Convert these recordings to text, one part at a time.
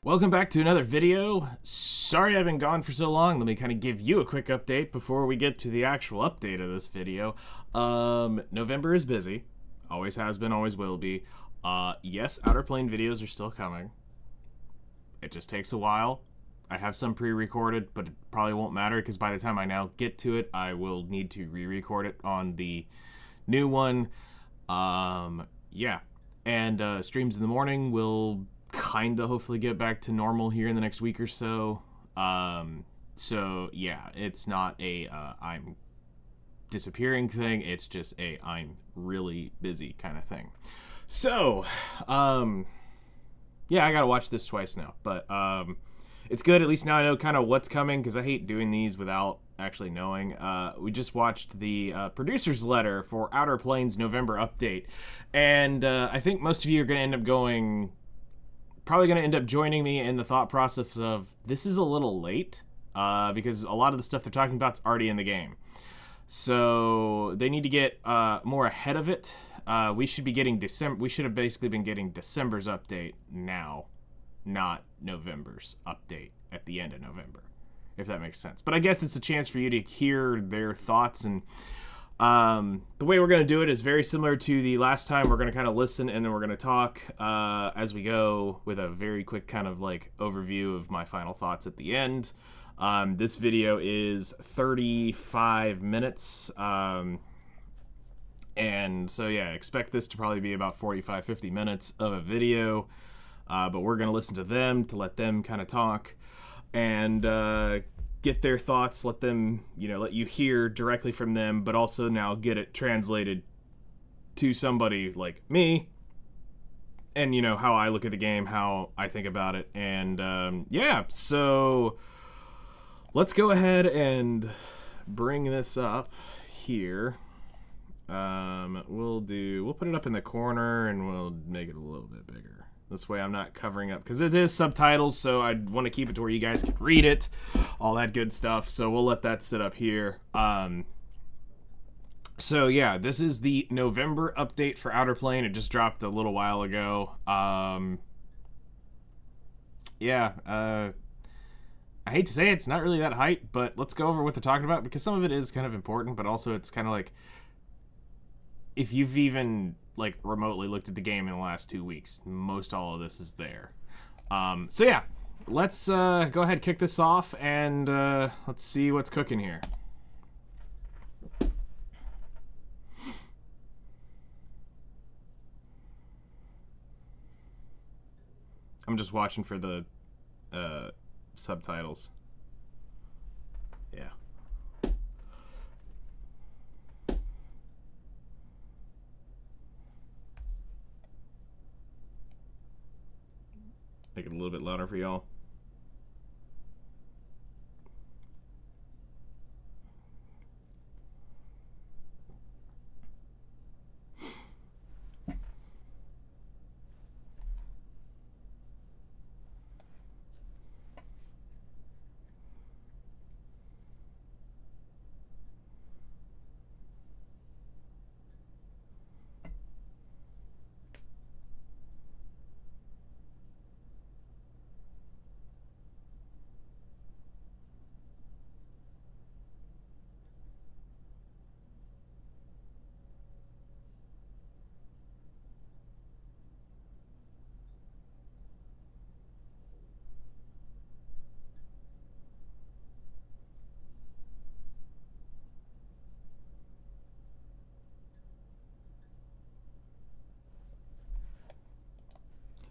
Welcome back to another video. Sorry I've been gone for so long. Let me kind of give you a quick update before we get to the actual update of this video. November is busy. Always has been, always will be. Yes, Outerplane videos are still coming. It just takes a while. I have some pre-recorded, but it probably won't matter because by the time I now get to it, I will need to re-record it on the new one. Yeah. And streams in the morning will kind of hopefully get back to normal here in the next week or so. So yeah, it's not a I'm disappearing thing. It's just a I'm really busy kind of thing. So yeah, I gotta watch this twice now, but it's good. At least now I know kind of what's coming because I hate doing these without actually knowing. We just watched the producer's letter for Outerplane's November update, and I think most of you are gonna end up probably going to end up joining me in the thought process of this is a little late because a lot of the stuff they're talking about is already in the game. So they need to get more ahead of it. We should be getting December. We should have basically been getting December's update now, not November's update at the end of November, if that makes sense. But I guess it's a chance for you to hear their thoughts, and the way we're going to do it is very similar to the last time. We're going to kind of listen and then we're going to talk as we go with a very quick kind of like overview of my final thoughts at the end. This video is 35 minutes. And so yeah, expect this to probably be about 45-50 minutes of a video. But we're going to listen to them to let them kind of talk and get their thoughts, let them, let you hear directly from them, but also now get it translated to somebody like me and, how I look at the game, how I think about it. And yeah, so let's go ahead and bring this up here. We'll put it up in the corner and we'll make it a little bit bigger. This way I'm not covering up, because it is subtitles, so I want to keep it to where you guys can read it, all that good stuff. So we'll let that sit up here. So yeah, this is the November update for Outerplane. It just dropped a little while ago. Yeah, I hate to say it's not really that hype, but let's go over what they're talking about, because some of it is kind of important, but also it's kind of like, if you've even like remotely looked at the game in the last 2 weeks, most all of this is there. So yeah, let's go ahead, kick this off, and let's see what's cooking here. I'm just watching for the subtitles. Yeah. Make it a little bit louder for y'all.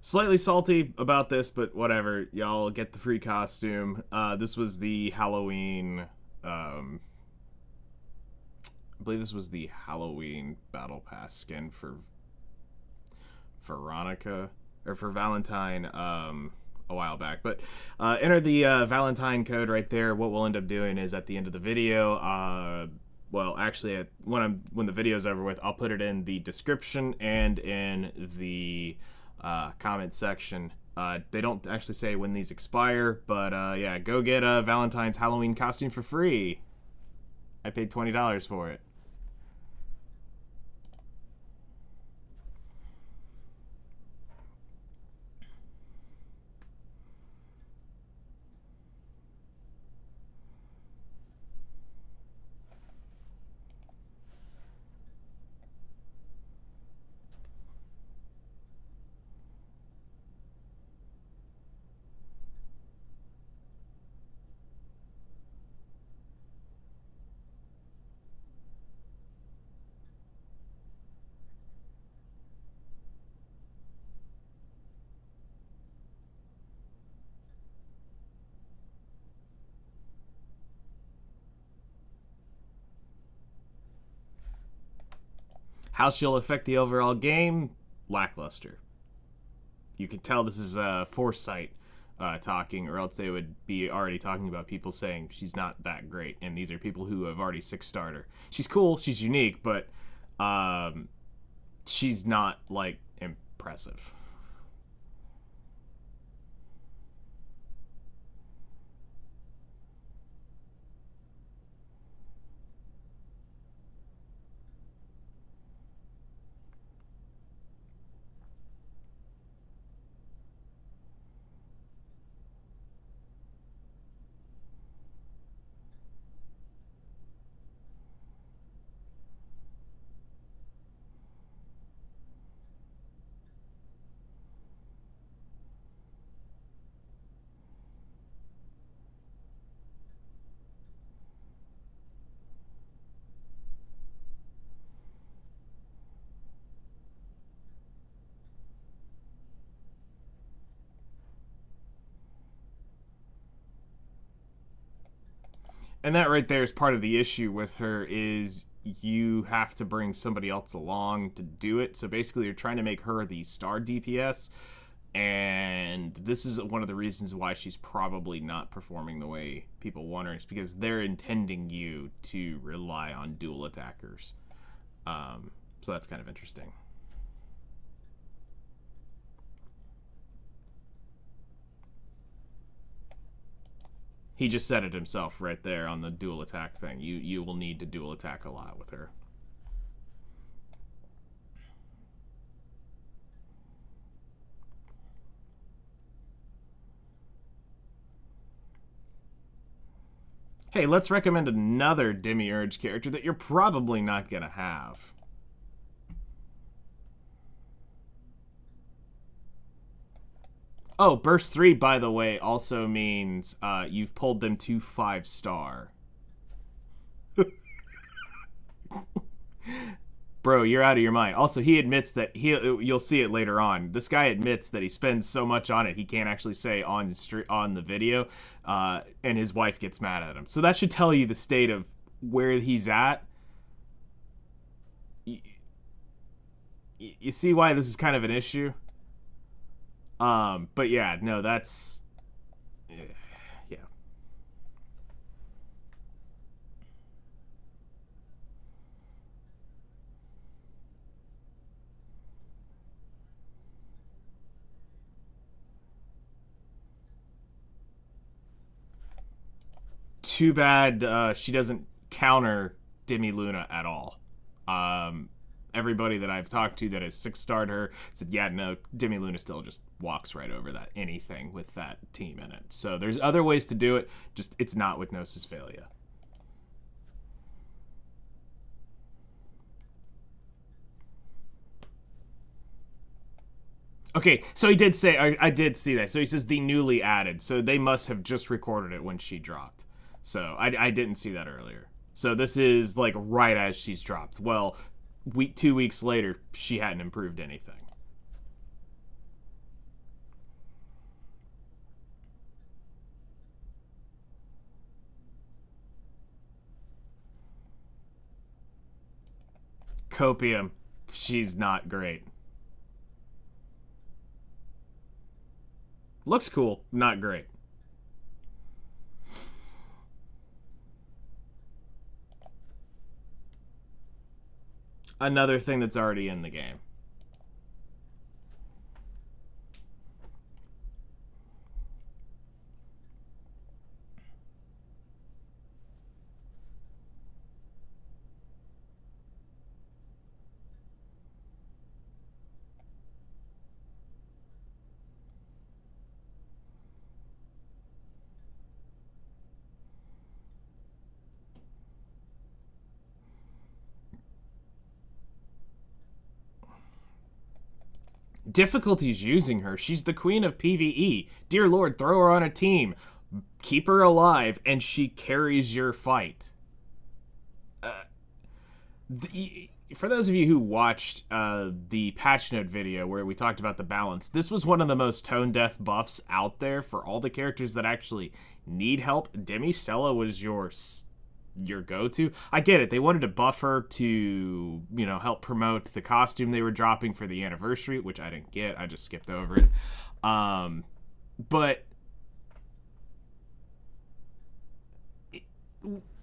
Slightly salty about this, but whatever. Y'all get the free costume. This was the Halloween. I believe this was the Halloween Battle Pass skin for Veronica, or for Valentine, a while back. But enter the Valentine code right there. What we'll end up doing is at the end of the video, well, actually, when the video's over with, I'll put it in the description and in the comment section. They don't actually say when these expire, but yeah, go get a Valentine's Halloween costume for free. I paid $20 for it. How she'll affect the overall game, lackluster. You can tell this is foresight talking, or else they would be already talking about people saying she's not that great, and these are people who have already 6-starred her. She's cool, she's unique, but she's not, like, impressive. And that right there is part of the issue with her is you have to bring somebody else along to do it. So basically you're trying to make her the star DPS, and this is one of the reasons why she's probably not performing the way people want her, is because they're intending you to rely on dual attackers. So that's kind of interesting. He just said it himself right there on the dual attack thing. You will need to dual attack a lot with her. Hey, let's recommend another Demiurge character that you're probably not going to have. Oh, burst 3, by the way, also means you've pulled them to 5-star. Bro, you're out of your mind. Also, he admits that you'll see it later on. This guy admits that he spends so much on it he can't actually say on the video, and his wife gets mad at him. So that should tell you the state of where he's at. You see why this is kind of an issue? But yeah, no, that's... Yeah. Too bad she doesn't counter Demi Luna at all. Everybody that I've talked to that has 6-starred her said, yeah, no, Demi Luna still just walks right over that anything with that team in it. So there's other ways to do it, just it's not with Gnosis Phalia. Okay, so he did say, I did see that. So he says the newly added. So they must have just recorded it when she dropped. So I didn't see that earlier. So this is like right as she's dropped. Well, 2 weeks later, she hadn't improved anything. Copium, she's not great. Looks cool, not great. Another thing that's already in the game. Difficulties using her. She's the queen of PvE. Dear Lord, throw her on a team. Keep her alive, and she carries your fight. For those of you who watched the patch note video where we talked about the balance, this was one of the most tone-deaf buffs out there for all the characters that actually need help. Demicella was your your go-to. I get it. They wanted to buff her to, help promote the costume they were dropping for the anniversary, which I didn't get. I just skipped over it. But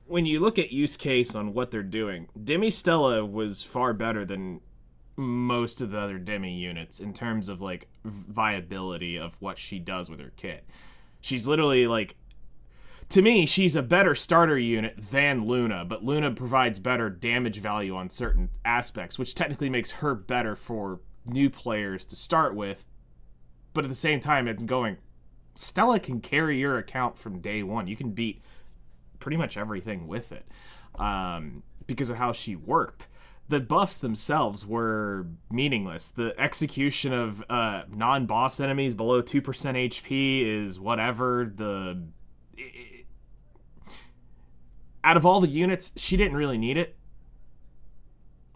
when you look at use case on what they're doing, Demi Stella was far better than most of the other Demi units in terms of like viability of what she does with her kit. She's literally like, to me, she's a better starter unit than Luna, but Luna provides better damage value on certain aspects, which technically makes her better for new players to start with. But at the same time, it's going, Stella can carry your account from day one. You can beat pretty much everything with it because of how she worked. The buffs themselves were meaningless. The execution of non-boss enemies below 2% HP is whatever. Out of all the units, she didn't really need it.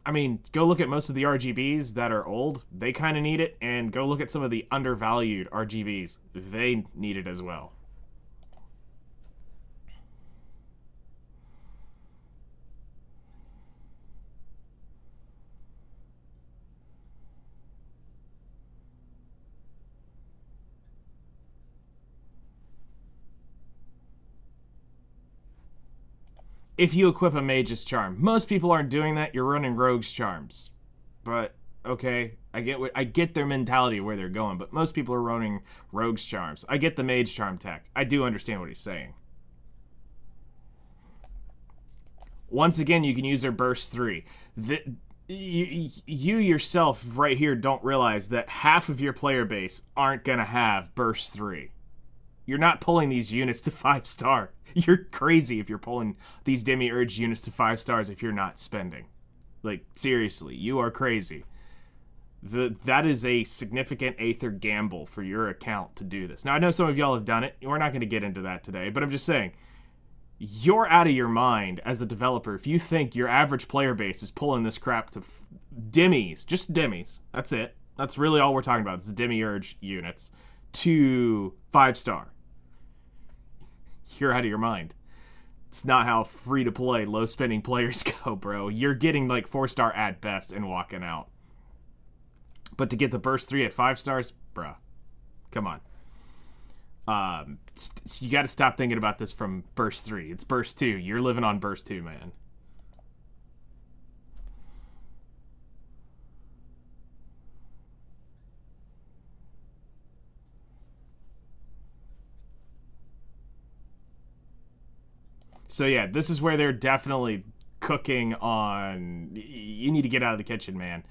I mean, go look at most of the RGBs that are old. They kind of need it. And go look at some of the undervalued RGBs. They need it as well. If you equip a Mage's Charm. Most people aren't doing that. You're running Rogue's Charms. But, okay, I get their mentality where they're going, but most people are running Rogue's Charms. I get the Mage Charm tech. I do understand what he's saying. Once again, you can use their Burst 3. You yourself right here don't realize that half of your player base aren't going to have Burst 3. You're not pulling these units to 5-star. You're crazy if you're pulling these Demiurge units to 5 stars if you're not spending. Like, seriously, you are crazy. That is a significant Aether gamble for your account to do this. Now, I know some of y'all have done it. We're not going to get into that today, but I'm just saying, you're out of your mind as a developer if you think your average player base is pulling this crap to Demis, just Demis. That's it. That's really all we're talking about. It's the Demiurge units to 5-star. You're out of your mind. It's not how free-to-play, low-spending players go, bro. You're getting, like, 4-star at best and walking out. But to get the Burst 3 at 5 stars, bruh. Come on. You got to stop thinking about this from Burst 3. It's Burst 2. You're living on Burst 2, man. So yeah, this is where they're definitely cooking on. You need to get out of the kitchen, man.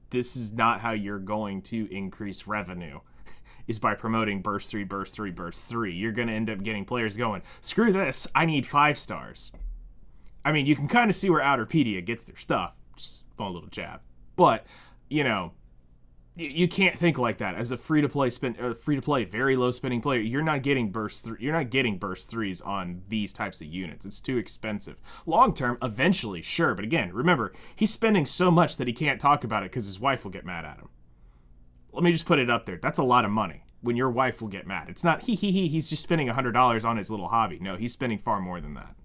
This is not how you're going to increase revenue. Is by promoting Burst 3, Burst 3, Burst 3. You're going to end up getting players going, screw this, I need 5 stars. I mean, you can kind of see where Outerpedia gets their stuff. Just a little jab. But, you can't think like that as a free-to-play, very low-spending player. You're not getting Burst 3. You're not getting Burst 3s on these types of units. It's too expensive. Long-term, eventually, sure. But again, remember, he's spending so much that he can't talk about it because his wife will get mad at him. Let me just put it up there. That's a lot of money when your wife will get mad. It's not, he's just spending $100 on his little hobby. No, he's spending far more than that.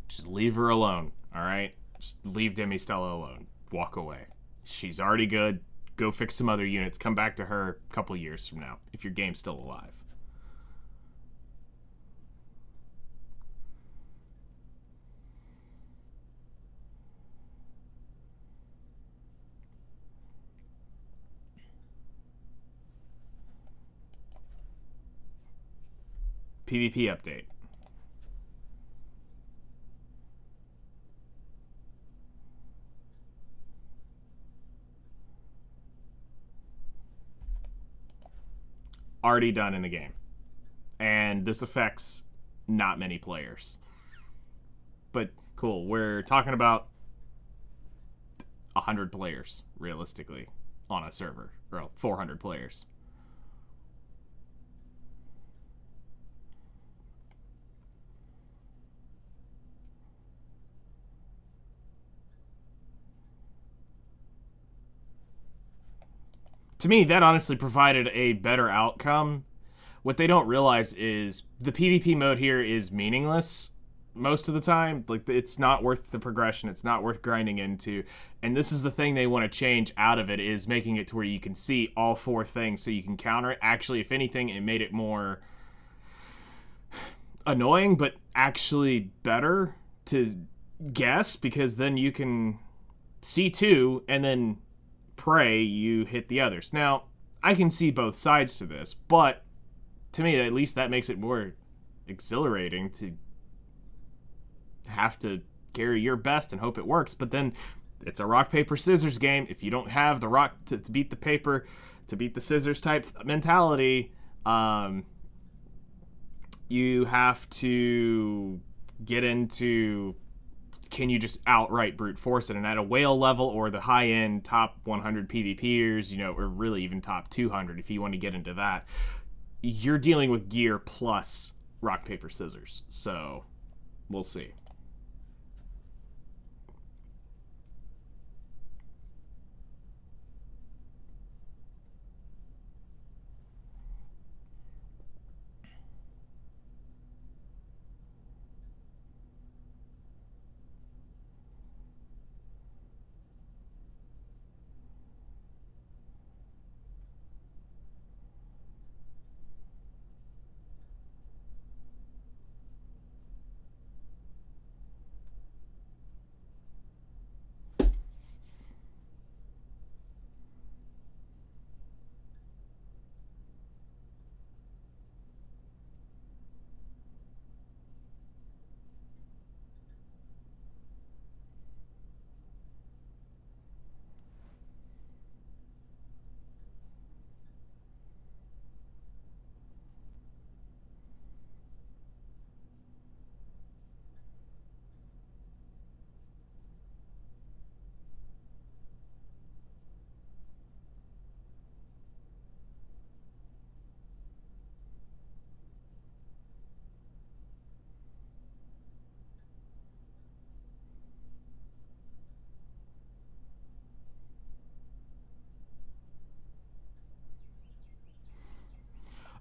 Just leave her alone, all right? Just leave Demi Stella alone. Walk away. She's already good. Go fix some other units. Come back to her a couple years from now if your game's still alive. PvP update. Already done in the game. And this affects not many players. But cool, we're talking about 100 players, realistically, on a server. Or 400 players. To me, that honestly provided a better outcome. What they don't realize is the PvP mode here is meaningless most of the time. Like, it's not worth the progression. It's not worth grinding into. And this is the thing they want to change out of it, is making it to where you can see all 4 things so you can counter it. Actually, if anything, it made it more annoying, but actually better to guess, because then you can see 2 and then pray you hit the others. Now, I can see both sides to this, but to me, at least that makes it more exhilarating to have to carry your best and hope it works. But then it's a rock, paper, scissors game. If you don't have the rock to beat the paper, to beat the scissors type mentality, you have to get into, can you just outright brute force it? And at a whale level, or the high-end top 100 PvPers, or really even top 200 if you want to get into that, you're dealing with gear plus rock, paper, scissors. So we'll see.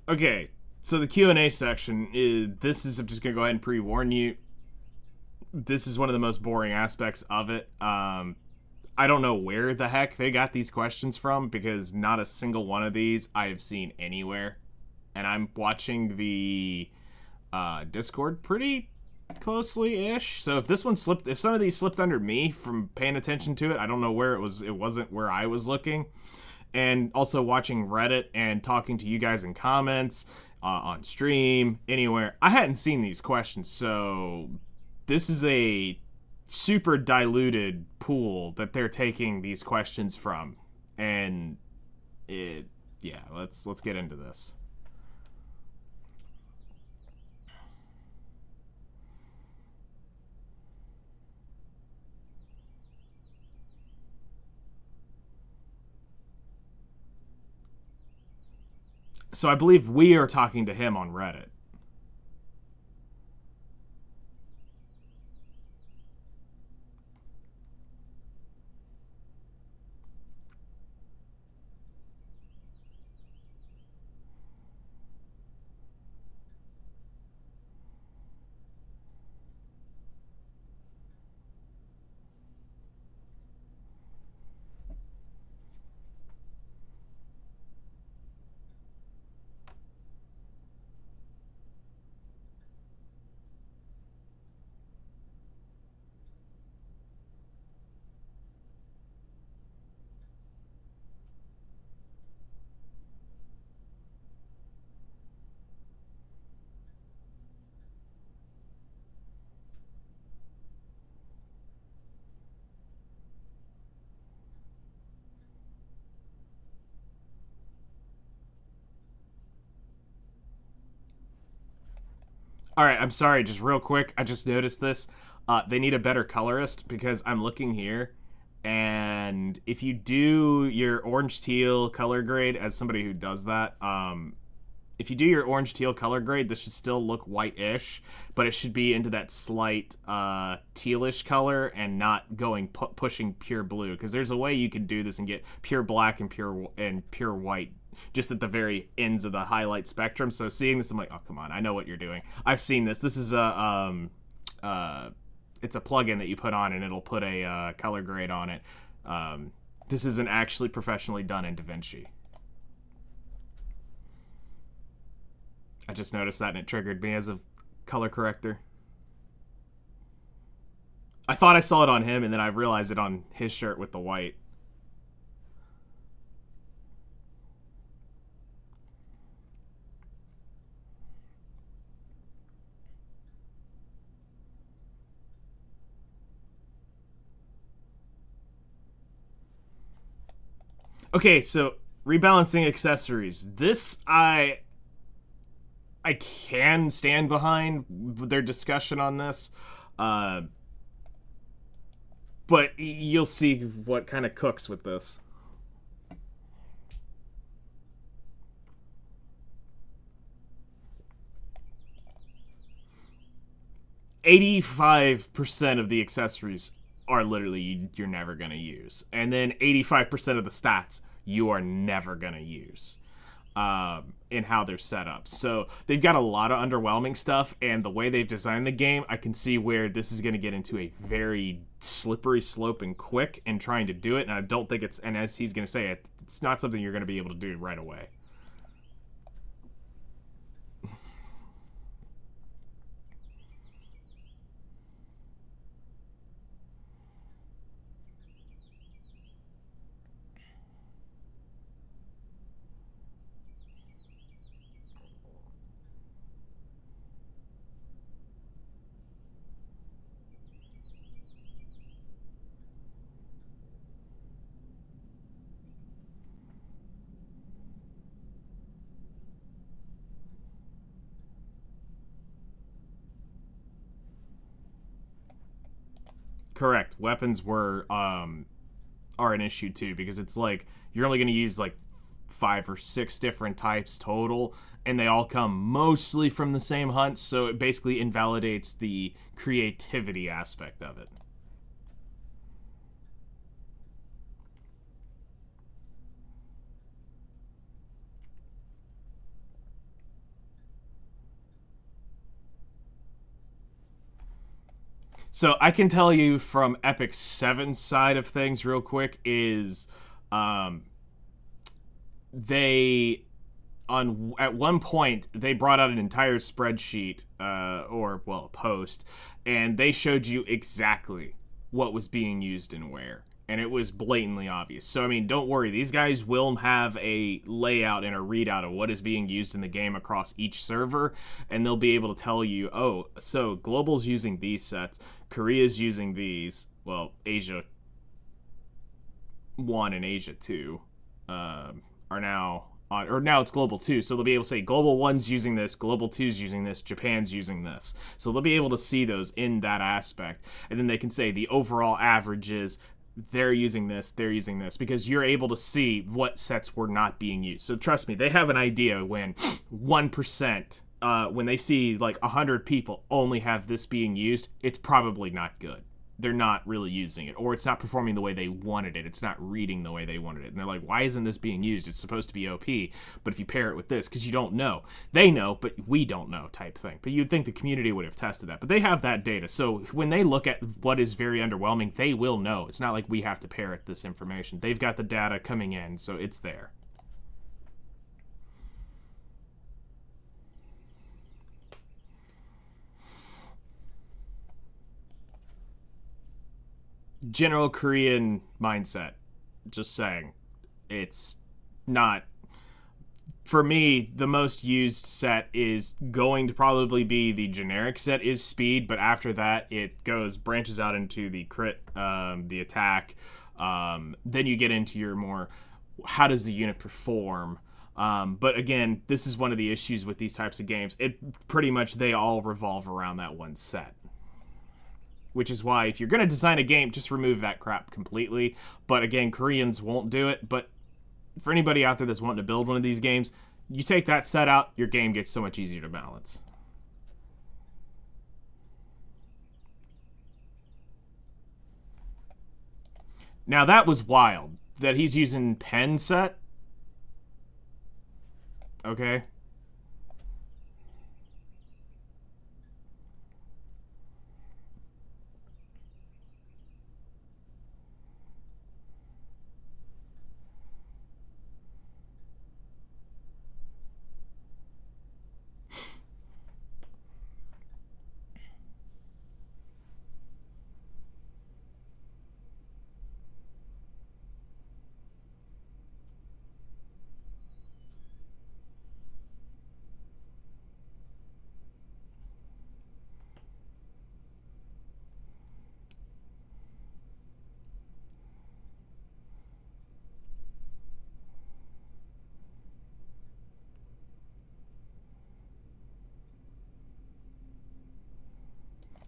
Okay, so the Q&A section, I'm just going to go ahead and pre-warn you, this is one of the most boring aspects of it. I don't know where the heck they got these questions from, because not a single one of these I have seen anywhere. And I'm watching the Discord pretty closely-ish. So if some of these slipped under me from paying attention to it, I don't know where it wasn't where I was looking. And also watching Reddit and talking to you guys in comments, on stream, anywhere. I hadn't seen these questions, so this is a super diluted pool that they're taking these questions from. And let's get into this. So I believe we are talking to him on Reddit. All right, I'm sorry, just real quick. I just noticed this. They need a better colorist because I'm looking here, and if you do your orange teal color grade, as somebody who does that, if you do your orange teal color grade, this should still look white-ish, but it should be into that slight tealish color and not going pushing pure blue. Because there's a way you can do this and get pure black and pure white just at the very ends of the highlight spectrum. So seeing this, I'm like, oh come on, I know what you're doing. I've seen this. This is it's a plugin that you put on and it'll put a color grade on it. This isn't actually professionally done in DaVinci. I just noticed that and it triggered me as a color corrector. I thought I saw it on him and then I realized it on his shirt with the white. Okay, so rebalancing accessories. This I can stand behind their discussion on this, but you'll see what kind of cooks with this. 85% of the accessories are literally you're never going to use. And then 85% of the stats you are never going to use in how they're set up. So they've got a lot of underwhelming stuff, and the way they've designed the game, I can see where this is going to get into a very slippery slope and quick in trying to do it. And I don't think it's, and as he's going to say, it's not something you're going to be able to do right away. Correct. Weapons are an issue too, because it's like you're only going to use like 5 or 6 different types total, and they all come mostly from the same hunt, so it basically invalidates the creativity aspect of it. So I can tell you from Epic 7's side of things real quick is um, they on at one point they brought out an entire spreadsheet or well a post, and they showed you exactly what was being used and where, and it was blatantly obvious. So I mean, don't worry, these guys will have a layout and a readout of what is being used in the game across each server, and they'll be able to tell you, oh, so global's using these sets, Korea's using these, well, Asia 1 and Asia 2 are now on, or now it's Global 2, so they'll be able to say Global 1's using this, Global 2's using this, Japan's using this. So they'll be able to see those in that aspect. And then they can say the overall averages, they're using this, they're using this, because you're able to see what sets were not being used. So trust me, they have an idea when 1%, when they see like 100 people only have this being used, it's probably not good. They're not really using it, or it's not performing the way they wanted it. It's not reading the way they wanted it. And they're like, why isn't this being used? It's supposed to be OP, but if you pair it with this, because you don't know. They know, but we don't know type thing. But you'd think the community would have tested that. But they have that data. So when they look at what is very underwhelming, they will know. It's not like we have to parrot this information. They've got the data coming in, so it's there. General Korean mindset. Just saying. It's not. For me, the most used set is going to probably be the generic set is speed, but after that, it branches out into the crit, the attack. Then you get into your more, how does the unit perform? But again, this is one of the issues with these types of games. It pretty much, they all revolve around that one set. Which is why if you're going to design a game, just remove that crap completely. But again, Koreans won't do it. But for anybody out there that's wanting to build one of these games, you take that set out, your game gets so much easier to balance. Now that was wild, that he's using pen set. Okay.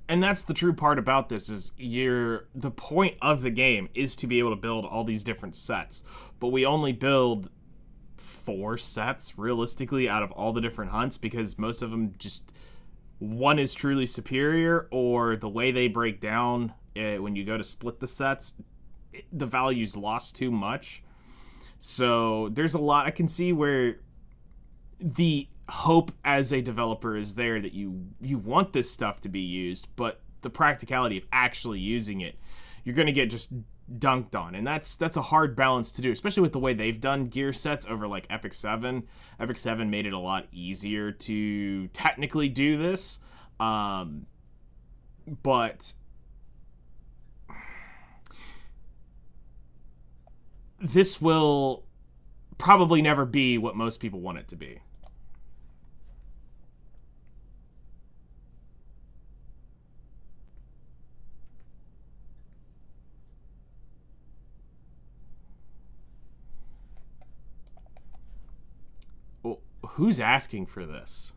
And that's the true part about this, is the point of the game is to be able to build all these different sets. But we only build 4 sets realistically out of all the different hunts, because most of them just, one is truly superior, or the way they break down when you go to split the sets, the value's lost too much. So there's a lot I can see where the hope as a developer is there that you want this stuff to be used, but the practicality of actually using it, you're going to get just dunked on. And that's a hard balance to do, especially with the way they've done gear sets over like Epic 7. Epic 7 made it a lot easier to technically do this. But this will probably never be what most people want it to be. Well, who's asking for this?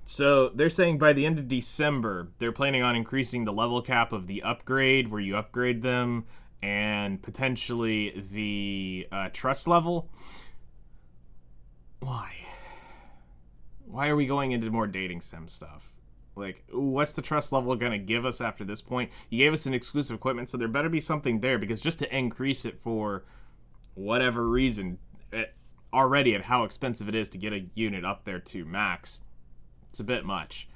So they're saying by the end of December, they're planning on increasing the level cap of the upgrade, where you upgrade them, and potentially the trust level. Why? Why are we going into more dating sim stuff? Like, what's the trust level going to give us after this point? You gave us an exclusive equipment, so there better be something there, because just to increase it for whatever reason, already at how expensive it is to get a unit up there to max, it's a bit much.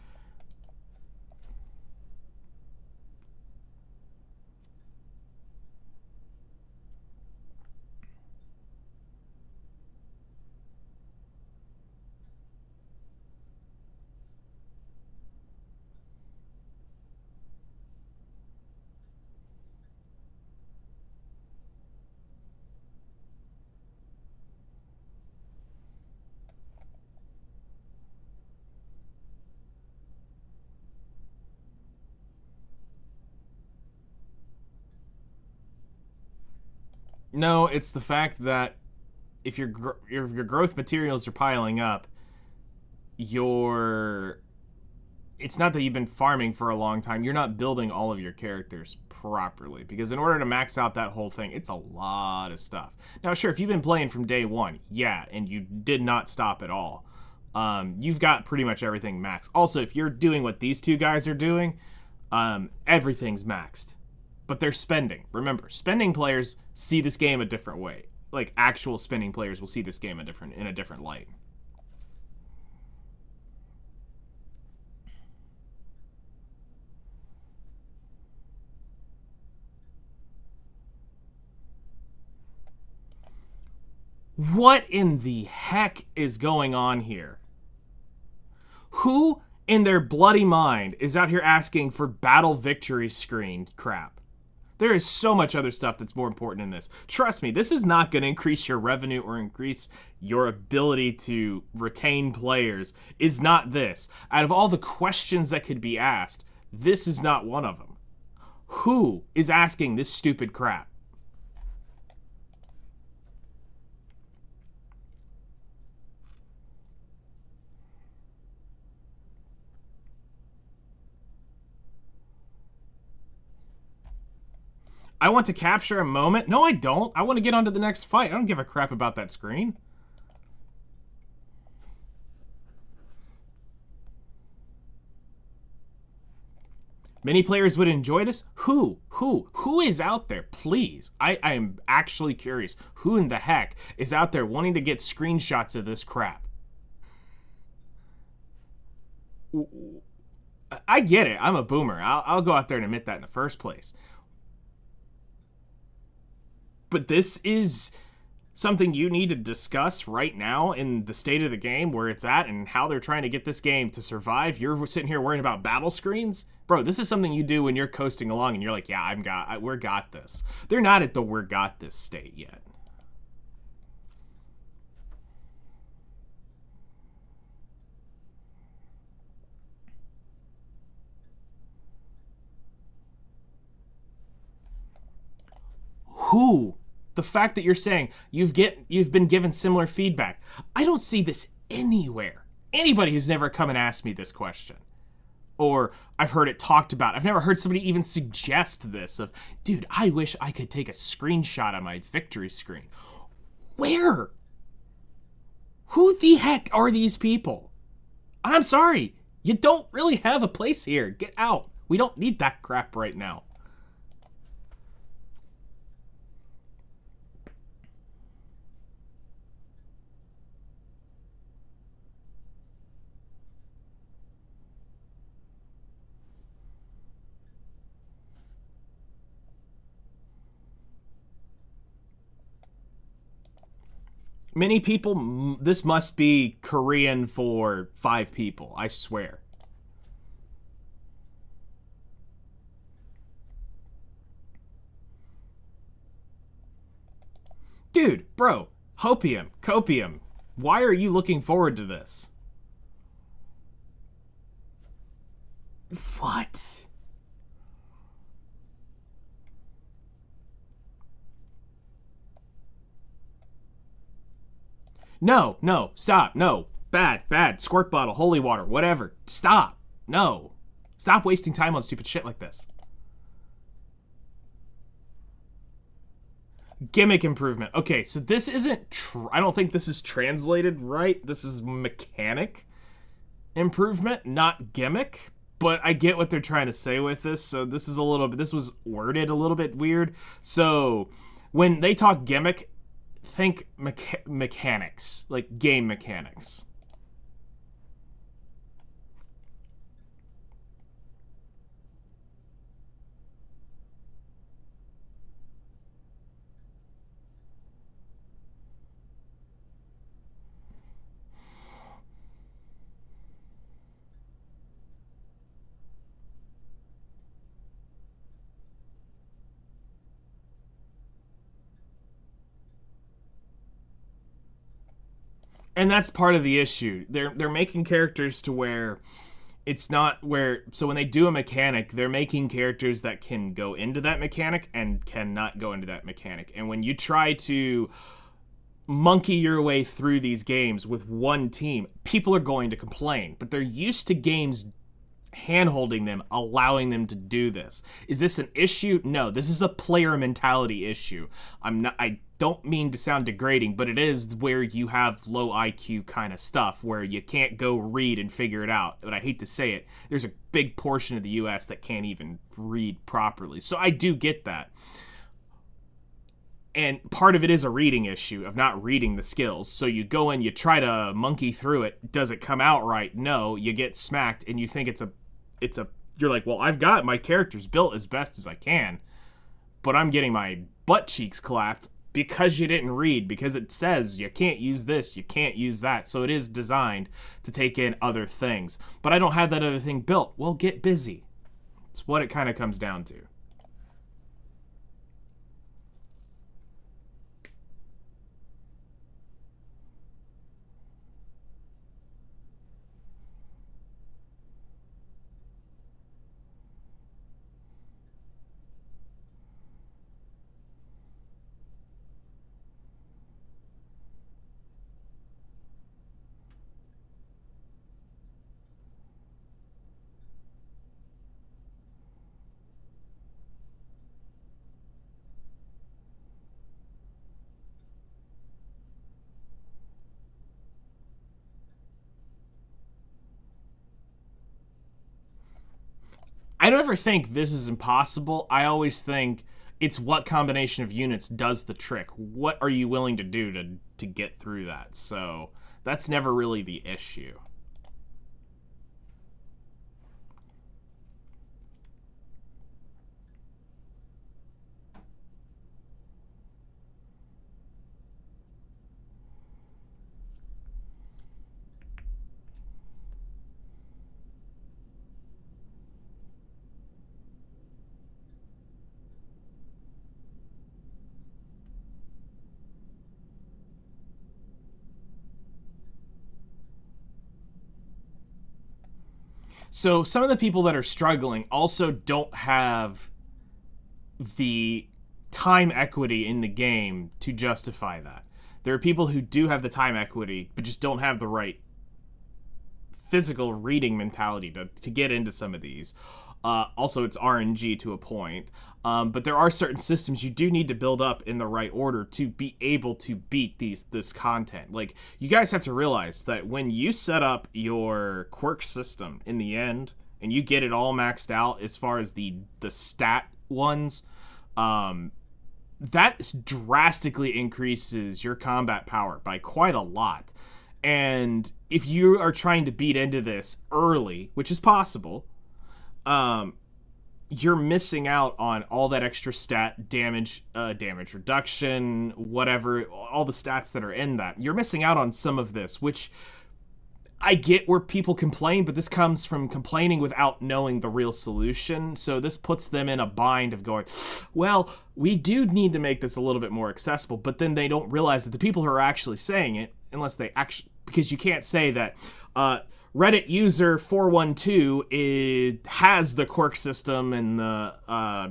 No, it's the fact that if your growth materials are piling up, your it's not that you've been farming for a long time. You're not building all of your characters properly, because in order to max out that whole thing, it's a lot of stuff. Now, sure, if you've been playing from day one, yeah, and you did not stop at all, you've got pretty much everything maxed. Also, if you're doing what these two guys are doing, everything's maxed. but they're spending. Remember, spending players see this game a different way. Like, actual spending players will see this game in a different light. What in the heck is going on here? Who in their bloody mind is out here asking for battle victory screen crap? There is so much other stuff that's more important in this. Trust me, this is not going to increase your revenue or increase your ability to retain players. Is not this. Out of all the questions that could be asked, this is not one of them. Who is asking this stupid crap? I want to capture a moment. No, I don't. I want to get on to the next fight. I don't give a crap about that screen. Many players would enjoy this. Who is out there? Please. I am actually curious. Who in the heck is out there wanting to get screenshots of this crap? I get it. I'm a boomer. I'll go out there and admit that in the first place. But this is something you need to discuss right now in the state of the game, where it's at and how they're trying to get this game to survive. You're sitting here worrying about battle screens? Bro, this is something you do when you're coasting along and you're like, yeah, we're got this. They're not at the we're got this state yet. Who? The fact that you're saying you've been given similar feedback. I don't see this anywhere. Anybody who's never come and asked me this question. Or I've heard it talked about. I've never heard somebody even suggest this of, dude, I wish I could take a screenshot of my victory screen. Where? Who the heck are these people? I'm sorry. You don't really have a place here. Get out. We don't need that crap right now. Many people, this must be Korean for 5 people, I swear. Dude, bro, hopium, copium, why are you looking forward to this? What? No, stop, no. Bad, squirt bottle, holy water, whatever. Stop, no. Stop wasting time on stupid shit like this. Gimmick improvement. Okay, so this isn't, I don't think this is translated right. This is mechanic improvement, not gimmick. But I get what they're trying to say with this. So this was worded a little bit weird. So when they talk gimmick, think mechanics, like game mechanics. And that's part of the issue. They're making characters to where it's not where, so when they do a mechanic, they're making characters that can go into that mechanic and cannot go into that mechanic. And when you try to monkey your way through these games with one team, people are going to complain. But they're used to games hand-holding them, allowing them to do this. Is this an issue? No, this is a player mentality issue. I don't mean to sound degrading, but it is where you have low IQ kind of stuff where you can't go read and figure it out. But I hate to say it, there's a big portion of the US that can't even read properly. So I do get that. And part of it is a reading issue of not reading the skills. So you go in, you try to monkey through it. Does it come out right? No. You get smacked, and you think you're like, well, I've got my characters built as best as I can, but I'm getting my butt cheeks clapped because you didn't read, because it says you can't use this, you can't use that. So it is designed to take in other things. But I don't have that other thing built. Well, get busy. It's what it kind of comes down to. I don't ever think this is impossible. I always think it's what combination of units does the trick. What are you willing to do to get through that? So that's never really the issue. So some of the people that are struggling also don't have the time equity in the game to justify that. There are people who do have the time equity, but just don't have the right physical reading mentality to get into some of these. Also, it's RNG to a point. But there are certain systems you do need to build up in the right order to be able to beat this content. Like, you guys have to realize that when you set up your quirk system in the end, and you get it all maxed out as far as the stat ones, that drastically increases your combat power by quite a lot. And if you are trying to beat into this early, which is possible, you're missing out on all that extra stat damage reduction, whatever, all the stats that are in that. You're missing out on some of this, which I get where people complain, but this comes from complaining without knowing the real solution. So this puts them in a bind of going, well, we do need to make this a little bit more accessible, but then they don't realize that the people who are actually saying it, unless they actually, because you can't say that, Reddit user 412 has the quirk system and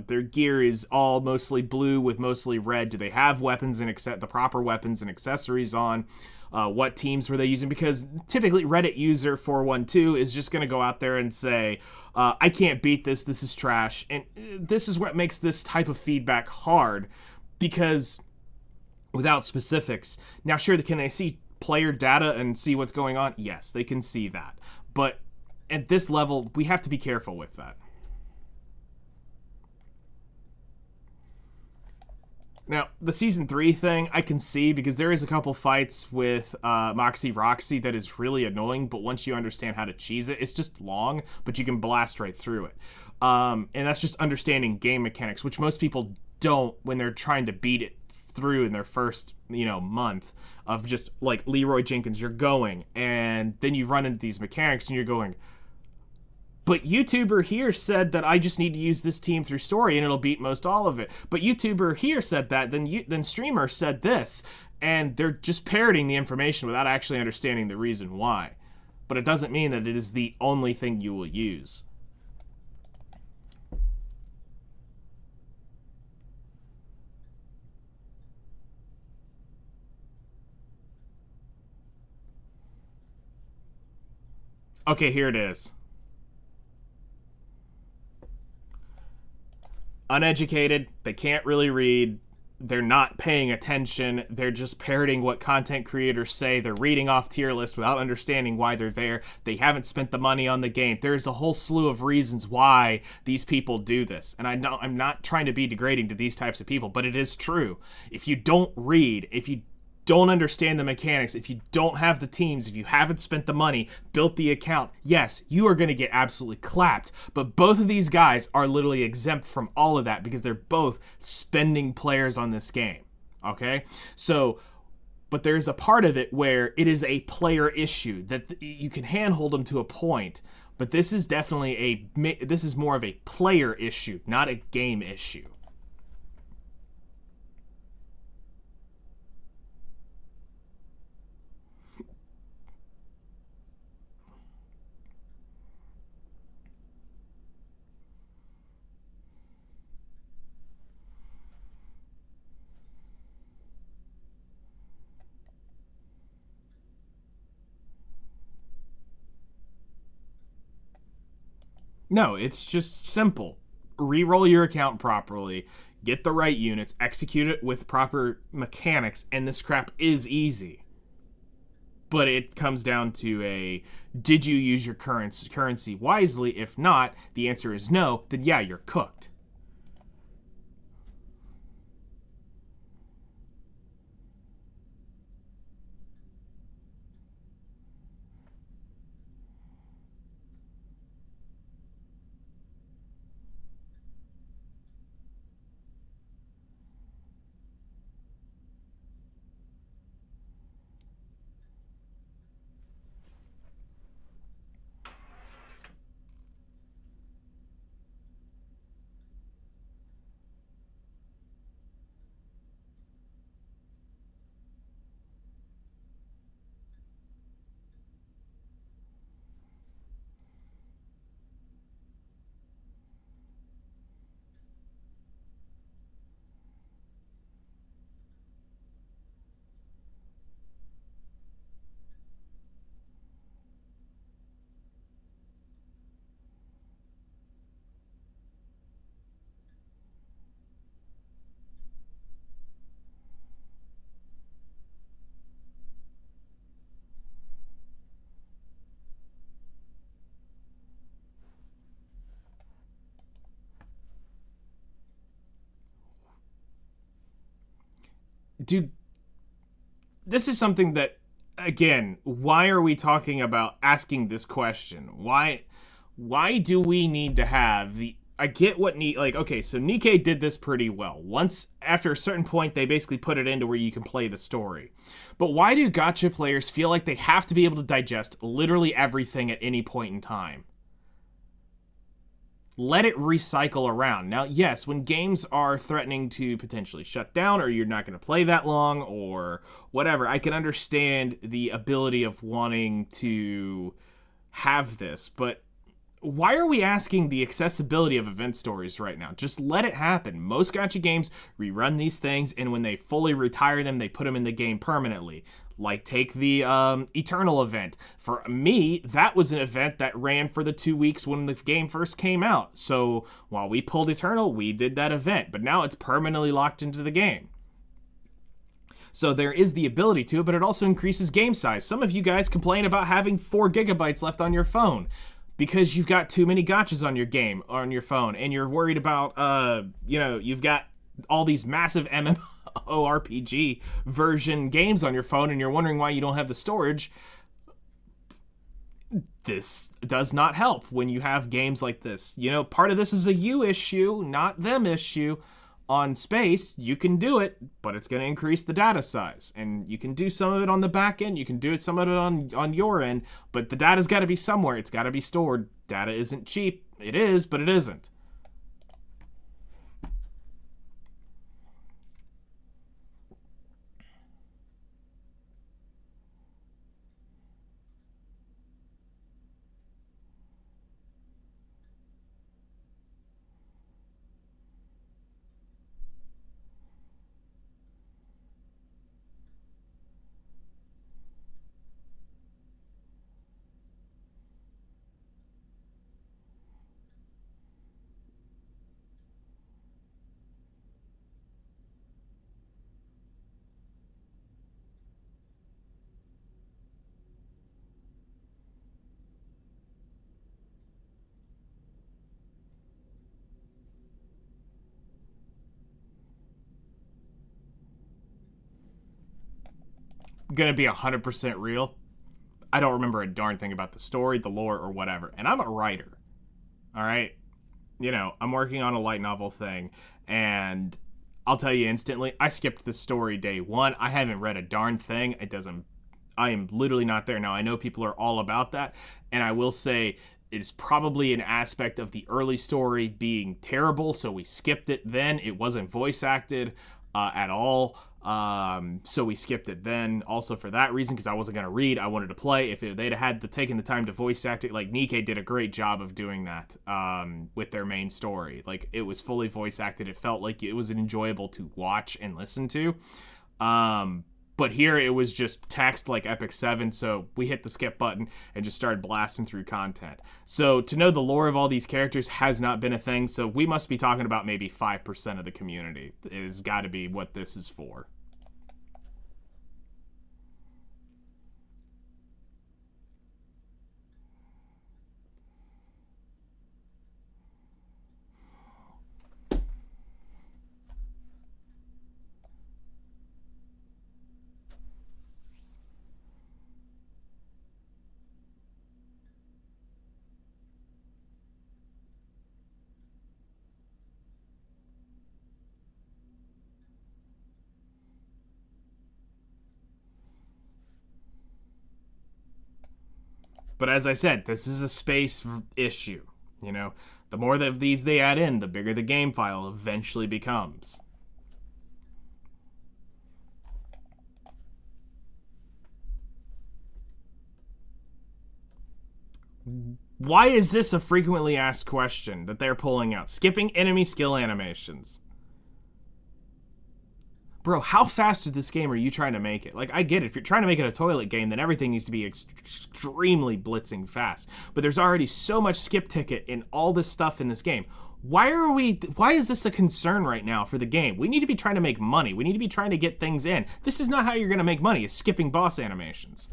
their gear is all mostly blue with mostly red. Do they have weapons and the proper weapons and accessories on? What teams were they using? Because typically Reddit user 412 is just going to go out there and say, I can't beat this. This is trash. And this is what makes this type of feedback hard, because without specifics. Now, sure, can they see player data and see what's going on? Yes, they can see that. But at this level, we have to be careful with that. Now, the Season 3 thing, I can see, because there is a couple fights with Moxie Roxy that is really annoying, but once you understand how to cheese it, it's just long, but you can blast right through it. And that's just understanding game mechanics, which most people don't when they're trying to beat it through in their first, month of just, like, Leroy Jenkins, you're going, and then you run into these mechanics, and you're going, but YouTuber here said that I just need to use this team through story and it'll beat most all of it. But YouTuber here said that, then streamer said this. And they're just parroting the information without actually understanding the reason why. But it doesn't mean that it is the only thing you will use. Okay, here it is. uneducated, they can't really read, they're not paying attention, they're just parroting what content creators say, they're reading off tier lists without understanding why they're there, they haven't spent the money on the game. There's a whole slew of reasons why these people do this, and I'm not trying to be degrading to these types of people, but it is true. If you don't read, if you don't understand the mechanics, if you don't have the teams, if you haven't spent the money, built the account, yes, you are going to get absolutely clapped. But both of these guys are literally exempt from all of that because they're both spending players on this game. Okay? So, but there's a part of it where it is a player issue that you can handhold them to a point. But this is definitely this is more of a player issue, not a game issue. No, it's just simple. Reroll your account properly, get the right units, execute it with proper mechanics, and this crap is easy. But it comes down to did you use your currency wisely? If not, the answer is no, then yeah, you're cooked. Dude, this is something that, again, why are we talking about asking this question? Why do we need to have the I get what okay, so Nikkei did this pretty well. Once after a certain point they basically put it into where you can play the story. But why do gacha players feel like they have to be able to digest literally everything at any point in time? Let it recycle around. Now, yes, when games are threatening to potentially shut down or you're not going to play that long or whatever, I can understand the ability of wanting to have this, but why are we asking the accessibility of event stories right now? Just let it happen. Most gacha games rerun these things, and when they fully retire them, they put them in the game permanently. Like, take the Eternal event. For me, that was an event that ran for the 2 weeks when the game first came out. So while we pulled Eternal, we did that event, but now it's permanently locked into the game. So there is the ability to it, but it also increases game size. Some of you guys complain about having 4 gigabytes left on your phone because you've got too many gotchas on your game, on your phone, and you're worried about, you've got all these massive MMORPG version games on your phone, and you're wondering why you don't have the storage. This does not help when you have games like this. Part of this is a you issue, not them issue. On space, you can do it, but it's going to increase the data size. And you can do some of it on the back end, you can do some of it on your end, but the data's got to be somewhere. It's got to be stored. Data isn't cheap. It is, but it isn't. gonna be 100% real. I don't remember a darn thing about the story, the lore, or whatever. And I'm a writer. All right? I'm working on a light novel thing, and I'll tell you instantly, I skipped the story day one. I haven't read a darn thing. I am literally not there. Now, I know people are all about that, and I will say it is probably an aspect of the early story being terrible, so we skipped it then. It wasn't voice acted at all. So we skipped it then. Also for that reason, because I wasn't gonna read, I wanted to play. If they'd had taken the time to voice act it, like Nikkei did a great job of doing that with their main story. Like it was fully voice acted. It felt like it was enjoyable to watch and listen to. But here it was just text like Epic 7, so we hit the skip button and just started blasting through content. So to know the lore of all these characters has not been a thing, so we must be talking about maybe 5% of the community. It has got to be what this is for. But as I said, this is a space issue. The more of these they add in, the bigger the game file eventually becomes. Why is this a frequently asked question that they're pulling out? Skipping enemy skill animations. Bro, how fast in this game are you trying to make it? Like, I get it. If you're trying to make it a toilet game, then everything needs to be extremely blitzing fast. But there's already so much skip ticket in all this stuff in this game. Why is this a concern right now for the game? We need to be trying to make money. We need to be trying to get things in. This is not how you're going to make money, is skipping boss animations.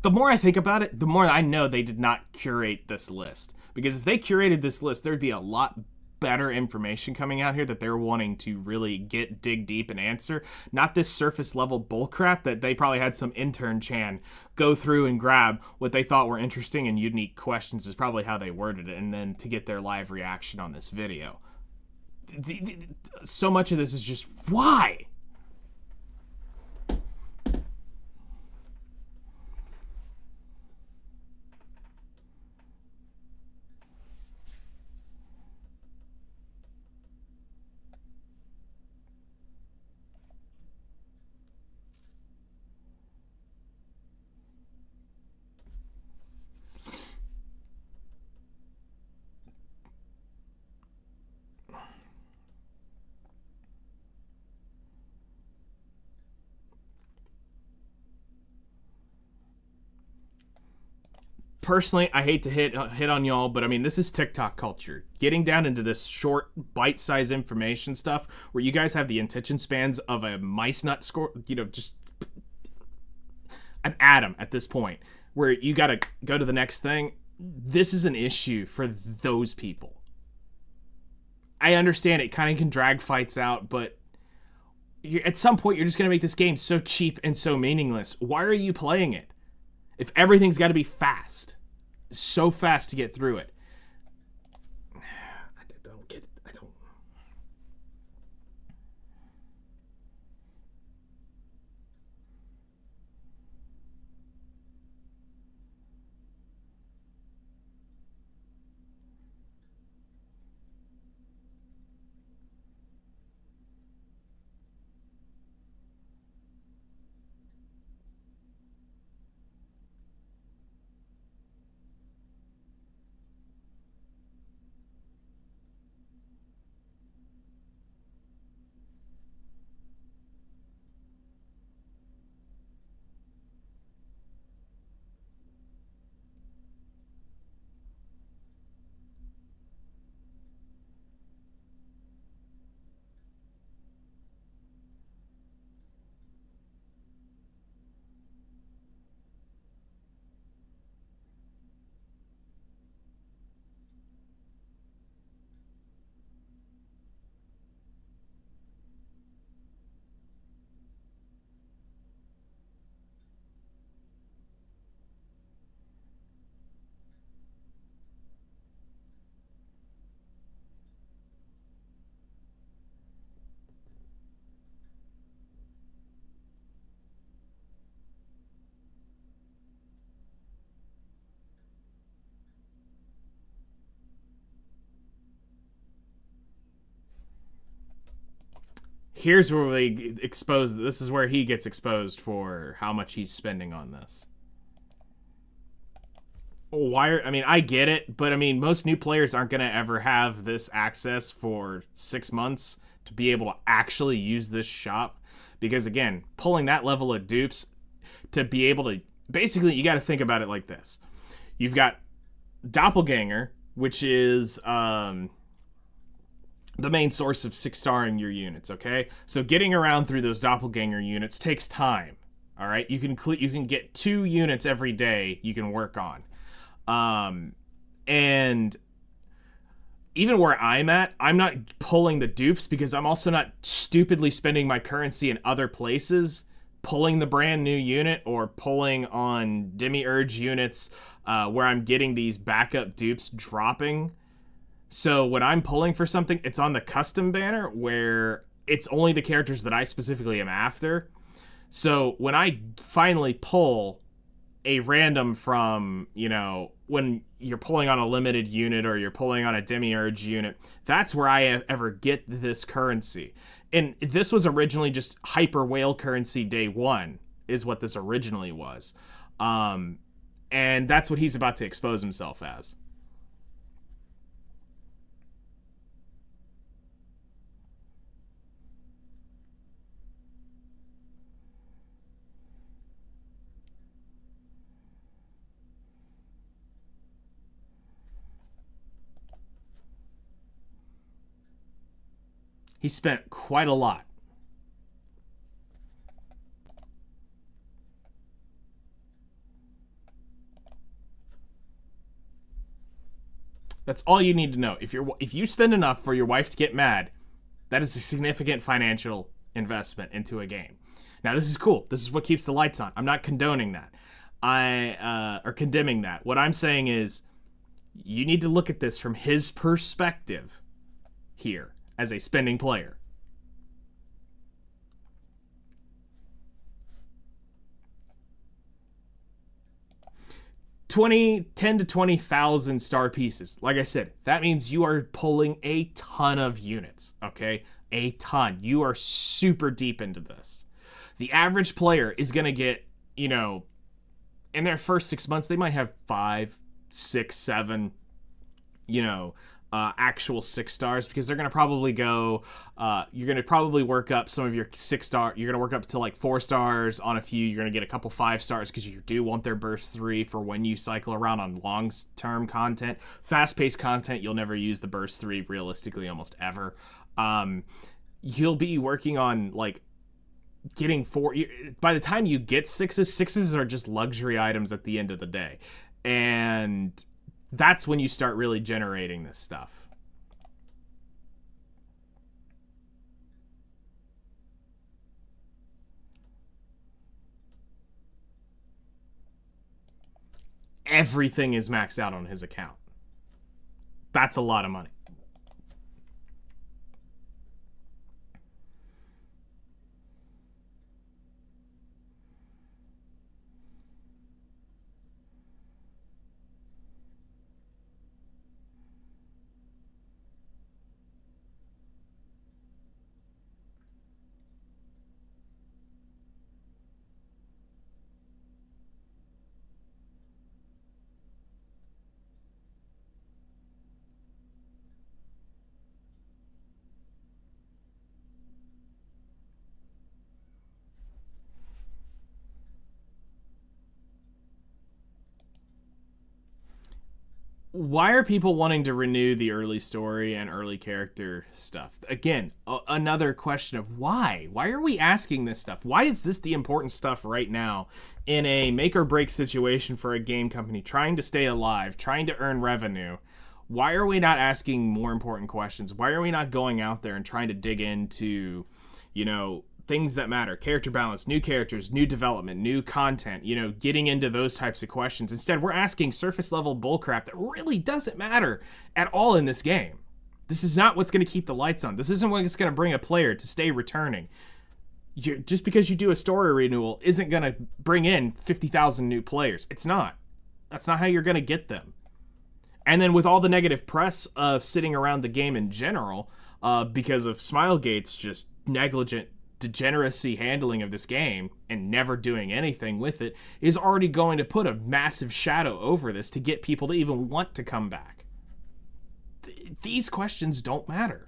The more I think about it, the more I know they did not curate this list. Because if they curated this list, there'd be a lot better information coming out here that they're wanting to really dig deep and answer. Not this surface level bullcrap that they probably had some intern Chan go through and grab what they thought were interesting and unique questions is probably how they worded it, and then to get their live reaction on this video. So much of this is just, why? Personally, I hate to hit on y'all, but I mean, this is TikTok culture. Getting down into this short, bite-sized information stuff where you guys have the attention spans of a mice nut score, just an atom at this point, where you gotta go to the next thing. This is an issue for those people. I understand it kind of can drag fights out, but at some point, you're just gonna make this game so cheap and so meaningless. Why are you playing it? If everything's got to be fast, so fast to get through it. I don't get it. I don't. here's where we expose. This is where he gets exposed for how much he's spending on this. I mean, I get it, but I mean, most new players aren't going to ever have this access for 6 months to be able to actually use this shop. Because again, pulling that level of dupes to be able to, basically, you got to think about it like this. You've got Doppelganger, which is the main source of 6-starring your units, okay? So getting around through those Doppelganger units takes time, all right? You can get 2 units every day you can work on. And even where I'm at, I'm not pulling the dupes because I'm also not stupidly spending my currency in other places, pulling the brand new unit or pulling on Demiurge units where I'm getting these backup dupes dropping. So when I'm pulling for something, it's on the custom banner where it's only the characters that I specifically am after. So when I finally pull a random from, you know, when you're pulling on a limited unit or you're pulling on a Demiurge unit, that's where I ever get this currency. And this was originally just Hyper Whale currency day 1 is what this originally was. And that's what he's about to expose himself as. He spent quite a lot. That's all you need to know. If you spend enough for your wife to get mad, that is a significant financial investment into a game. Now, this is cool. This is what keeps the lights on. I'm not condoning that. Or condemning that. What I'm saying is you need to look at this from his perspective here as a spending player. $10,000 to 20,000 star pieces. Like I said, that means you are pulling a ton of units, okay? A ton. You are super deep into this. The average player is going to get, you know, in their first 6 months, they might have 5, 6, 7, you know, actual 6 stars, because they're going to probably go, you're going to probably work up some of your 6-star, you're going to work up to like 4 stars on a few, you're going to get a couple 5 stars because you do want their burst 3 for when you cycle around on long-term content. Fast-paced content, you'll never use the burst 3 realistically almost ever. You'll be working on like getting 4, by the time you get 6s are just luxury items at the end of the day. And that's when you start really generating this stuff. Everything is maxed out on his account. That's a lot of money. Why are people wanting to renew the early story and early character stuff? Again, another question of why? Why are we asking this stuff? Why is this the important stuff right now in a make or break situation for a game company trying to stay alive, trying to earn revenue? Why are we not asking more important questions? Why are we not going out there and trying to dig into, you know, things that matter, character balance, new characters, new development, new content, you know, getting into those types of questions. Instead, we're asking surface level bullcrap that really doesn't matter at all in this game. This is not what's going to keep the lights on. This isn't what's going to bring a player to stay returning. Just because you do a story renewal isn't going to bring in 50,000 new players. It's not. That's not how you're going to get them. And then with all the negative press of sitting around the game in general, because of Smilegate's just negligent degeneracy handling of this game and never doing anything with it, is already going to put a massive shadow over this to get people to even want to come back. These questions don't matter.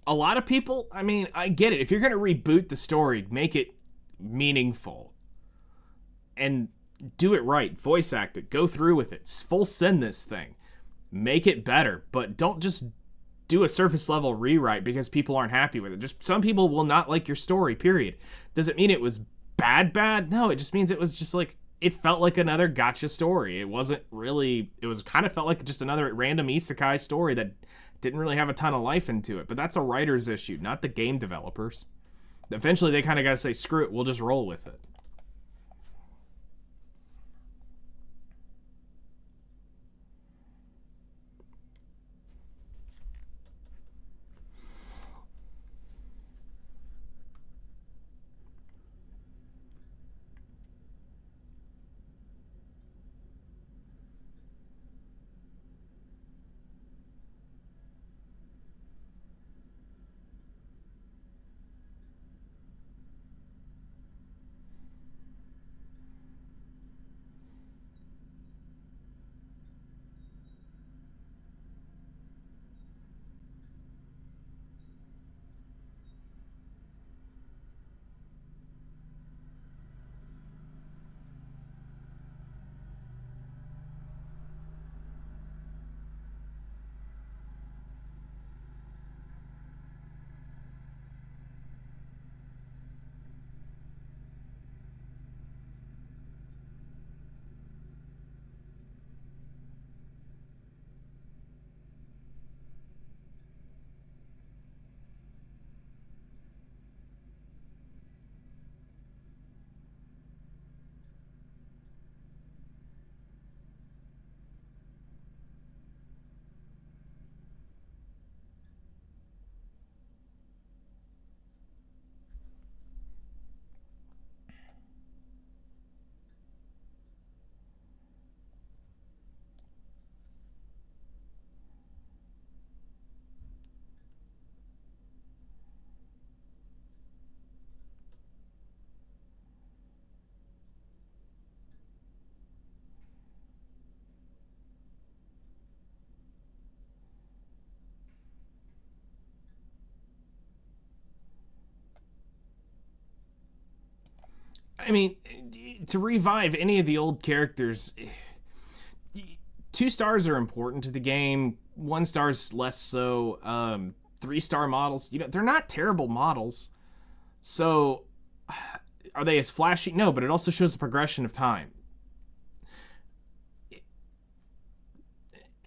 A lot of people, I mean, I get it. If you're going to reboot the story, make it meaningful and do it right. Voice act it. Go through with it. Full send this thing. Make it better, but don't just do a surface level rewrite because people aren't happy with it. Just some people will not like your story, period. Does it mean it was bad? No, it just means it was just like, it felt like another gotcha story. It wasn't really, it was kind of felt like just another random isekai story that didn't really have a ton of life into it. But that's a writer's issue, not the game developers. Eventually they kind of got to say, screw it, we'll just roll with it. I mean, to revive any of the old characters, 2 stars are important to the game. 1 star's less so. 3-star models, they're not terrible models. So, are they as flashy? No, but it also shows the progression of time.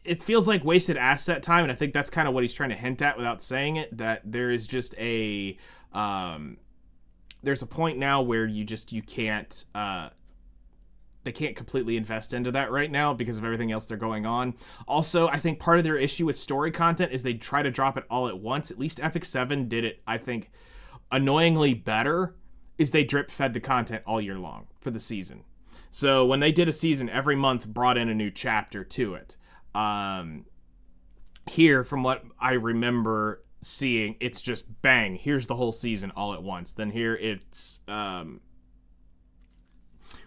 It feels like wasted asset time, and I think that's kind of what he's trying to hint at without saying it, that there is just a... there's a point now where you can't, they can't completely invest into that right now because of everything else they're going on. Also, I think part of their issue with story content is they try to drop it all at once. At least Epic 7 did it, I think, annoyingly better, is they drip fed the content all year long for the season. So when they did a season, every month brought in a new chapter to it. Here, from what I remember seeing, it's just bang, here's the whole season all at once. Then here it's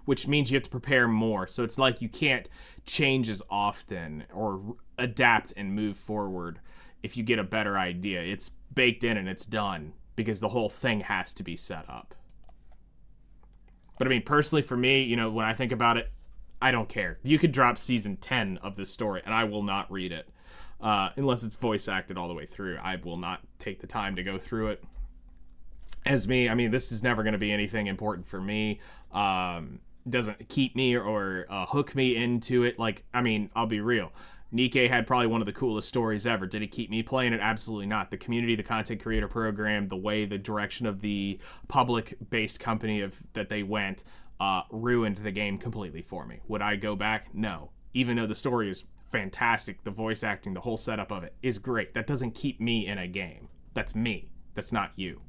which means you have to prepare more, so it's like you can't change as often or adapt and move forward if you get a better idea. It's baked in and it's done because the whole thing has to be set up. But I mean, personally for me, when I think about it, I don't care. You could drop season 10 of this story and I will not read it. Unless it's voice acted all the way through. I will not take the time to go through it. As me, I mean, this is never going to be anything important for me. Doesn't keep me or hook me into it. Like, I mean, I'll be real. Nikkei had probably one of the coolest stories ever. Did it keep me playing it? Absolutely not. The community, the content creator program, the way, the direction of the public-based company that they went, ruined the game completely for me. Would I go back? No. Even though the story is fantastic, the voice acting, the whole setup of it is great. That doesn't keep me in a game. That's me. That's not you.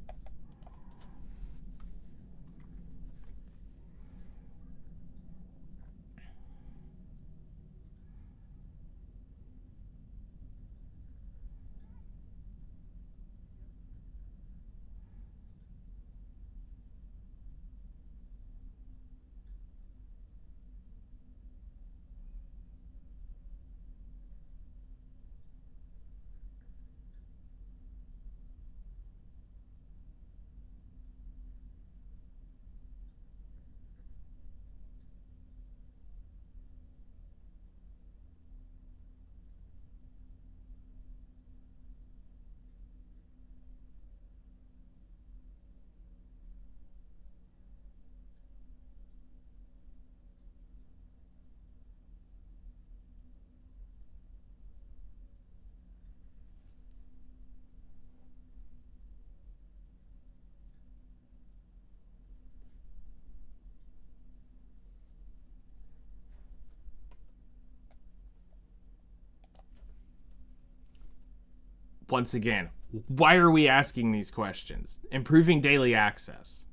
Once again, why are we asking these questions? Improving daily access.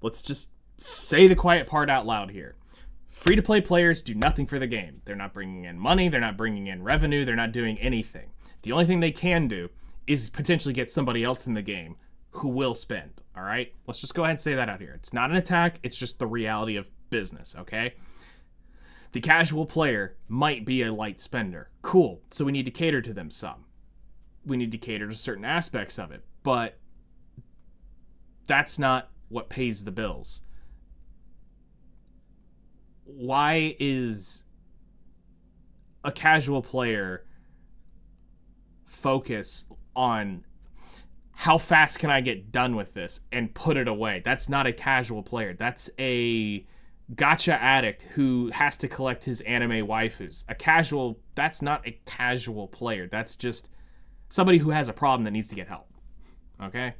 Let's just say the quiet part out loud here. Free-to-play players do nothing for the game. They're not bringing in money, they're not bringing in revenue, they're not doing anything. The only thing they can do is potentially get somebody else in the game who will spend, all right? Let's just go ahead and say that out here. It's not an attack, it's just the reality of business, okay? The casual player might be a light spender. Cool, so we need to cater to them some. We need to cater to certain aspects of it, but that's not what pays the bills. Why is a casual player focus on how fast can I get done with this and put it away? That's not a casual player. That's a gacha addict who has to collect his anime waifus. That's not a casual player. That's just somebody who has a problem that needs to get help. Okay?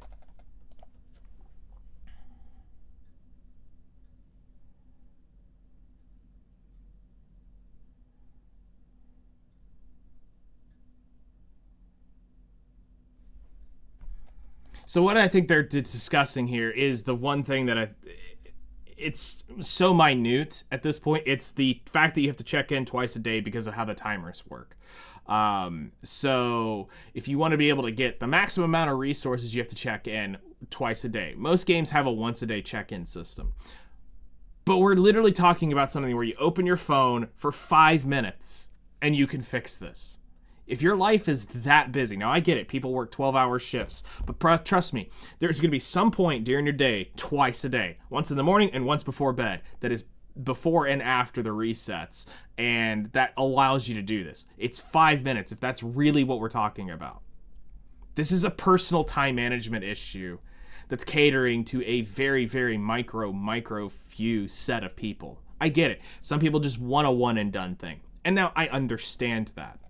So what I think they're discussing here is the one thing that it's so minute at this point. It's the fact that you have to check in twice a day because of how the timers work. So if you want to be able to get the maximum amount of resources, you have to check in twice a day. Most games have a once a day check-in system. But we're literally talking about something where you open your phone for 5 minutes and you can fix this. If your life is that busy, now I get it, people work 12-hour shifts, but trust me, there's going to be some point during your day, twice a day, once in the morning and once before bed, that is before and after the resets, and that allows you to do this. It's 5 minutes, if that's really what we're talking about. This is a personal time management issue that's catering to a very, very micro few set of people. I get it. Some people just want a one and done thing. And now I understand that.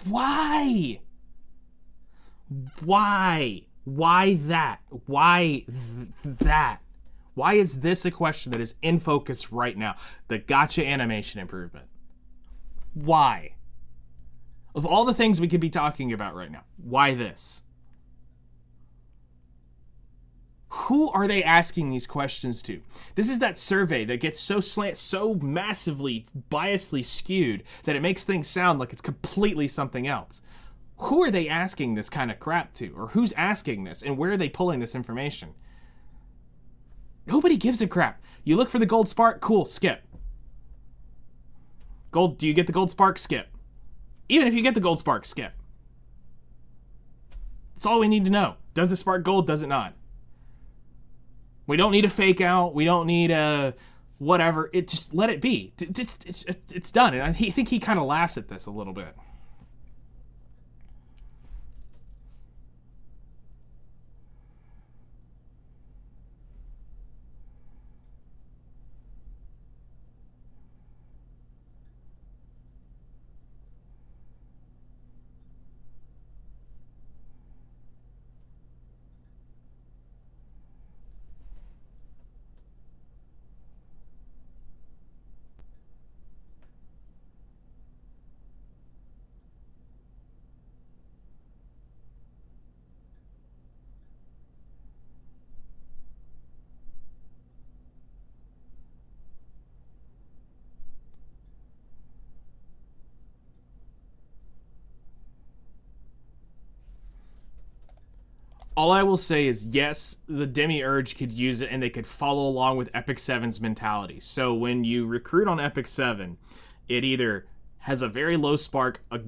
Why? Why? Why that? Why that? Why is this a question that is in focus right now? The gacha animation improvement. Why? Of all the things we could be talking about right now, why this? Who are they asking these questions to? This is that survey that gets so massively biasly skewed that it makes things sound like it's completely something else. Who are they asking this kind of crap to? Or who's asking this? And where are they pulling this information? Nobody gives a crap. You look for the gold spark, cool, skip. Gold, do you get the gold spark? Skip. Even if you get the gold spark, skip. That's all we need to know. Does it spark gold? Does it not? We don't need a fake out. We don't need a whatever. It just let it be. It's done. And I think he kind of laughs at this a little bit. All I will say is, yes, the Demiurge could use it and they could follow along with Epic 7's mentality. So when you recruit on Epic 7, it either has a very low spark, a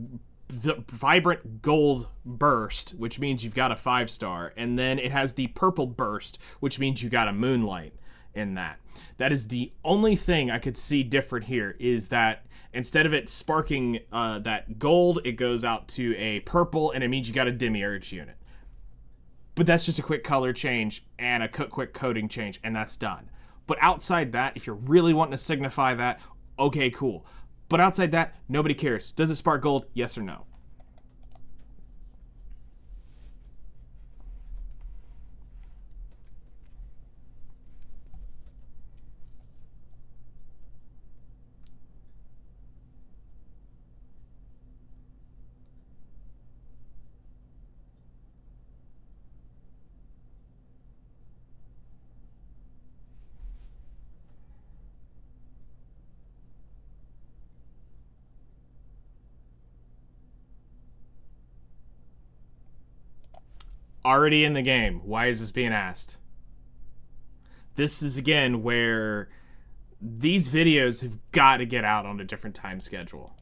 vibrant gold burst, which means you've got a 5-star, and then it has the purple burst, which means you got a moonlight in that. That is the only thing I could see different here, is that instead of it sparking that gold, it goes out to a purple, and it means you got a Demiurge unit. But that's just a quick color change and a quick coding change, and that's done. But outside that, if you're really wanting to signify that, okay, cool. But outside that, nobody cares. Does it spark gold? Yes or no? Already in the game. Why is this being asked? This is, again, where these videos have got to get out on a different time schedule.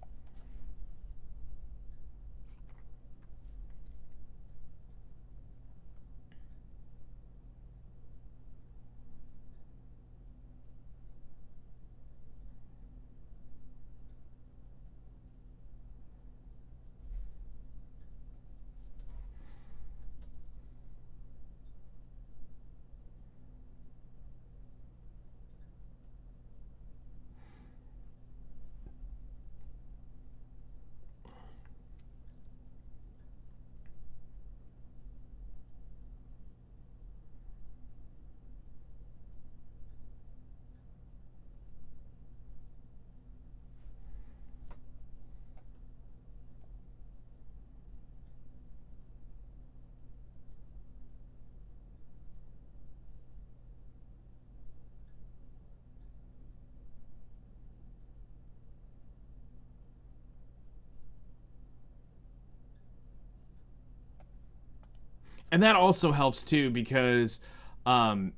And that also helps too, because the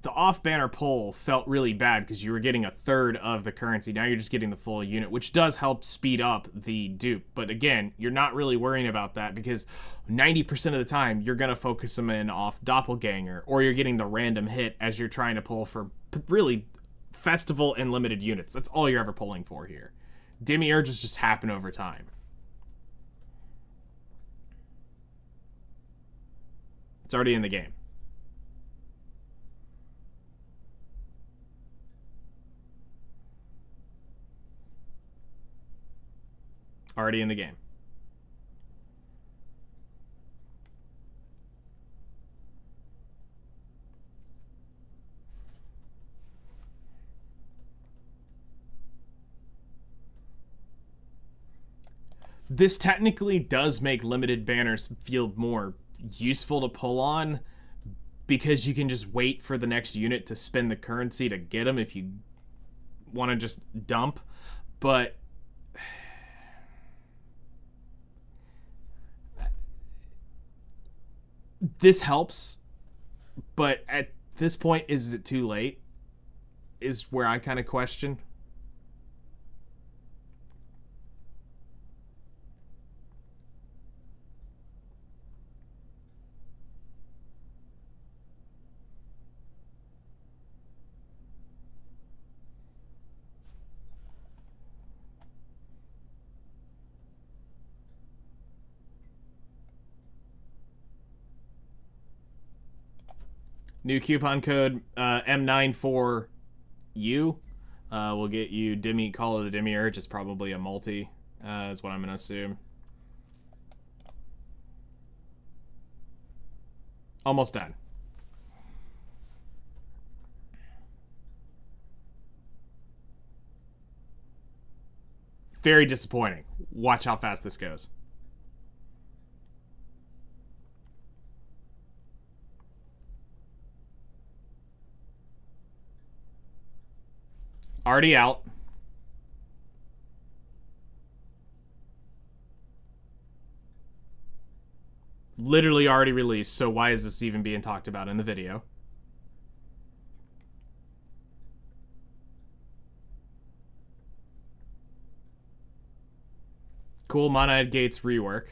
off-banner pull felt really bad because you were getting a third of the currency. Now you're just getting the full unit, which does help speed up the dupe. But again, you're not really worrying about that because 90% of the time you're going to focus them in off Doppelganger, or you're getting the random hit as you're trying to pull for really festival and limited units. That's all you're ever pulling for here. Demiurges just happen over time. It's already in the game. Already in the game. This technically does make limited banners feel more useful to pull on, because you can just wait for the next unit to spend the currency to get them if you want to just dump. But this helps, but at this point, is it too late? Is where I kind of question. New coupon code M94U will get you Call of the Demiurge. It's probably a multi, is what I'm going to assume. Almost done. Very disappointing. Watch how fast this goes. Already out. Literally already released, so why is this even being talked about in the video? Cool Monad Gates rework.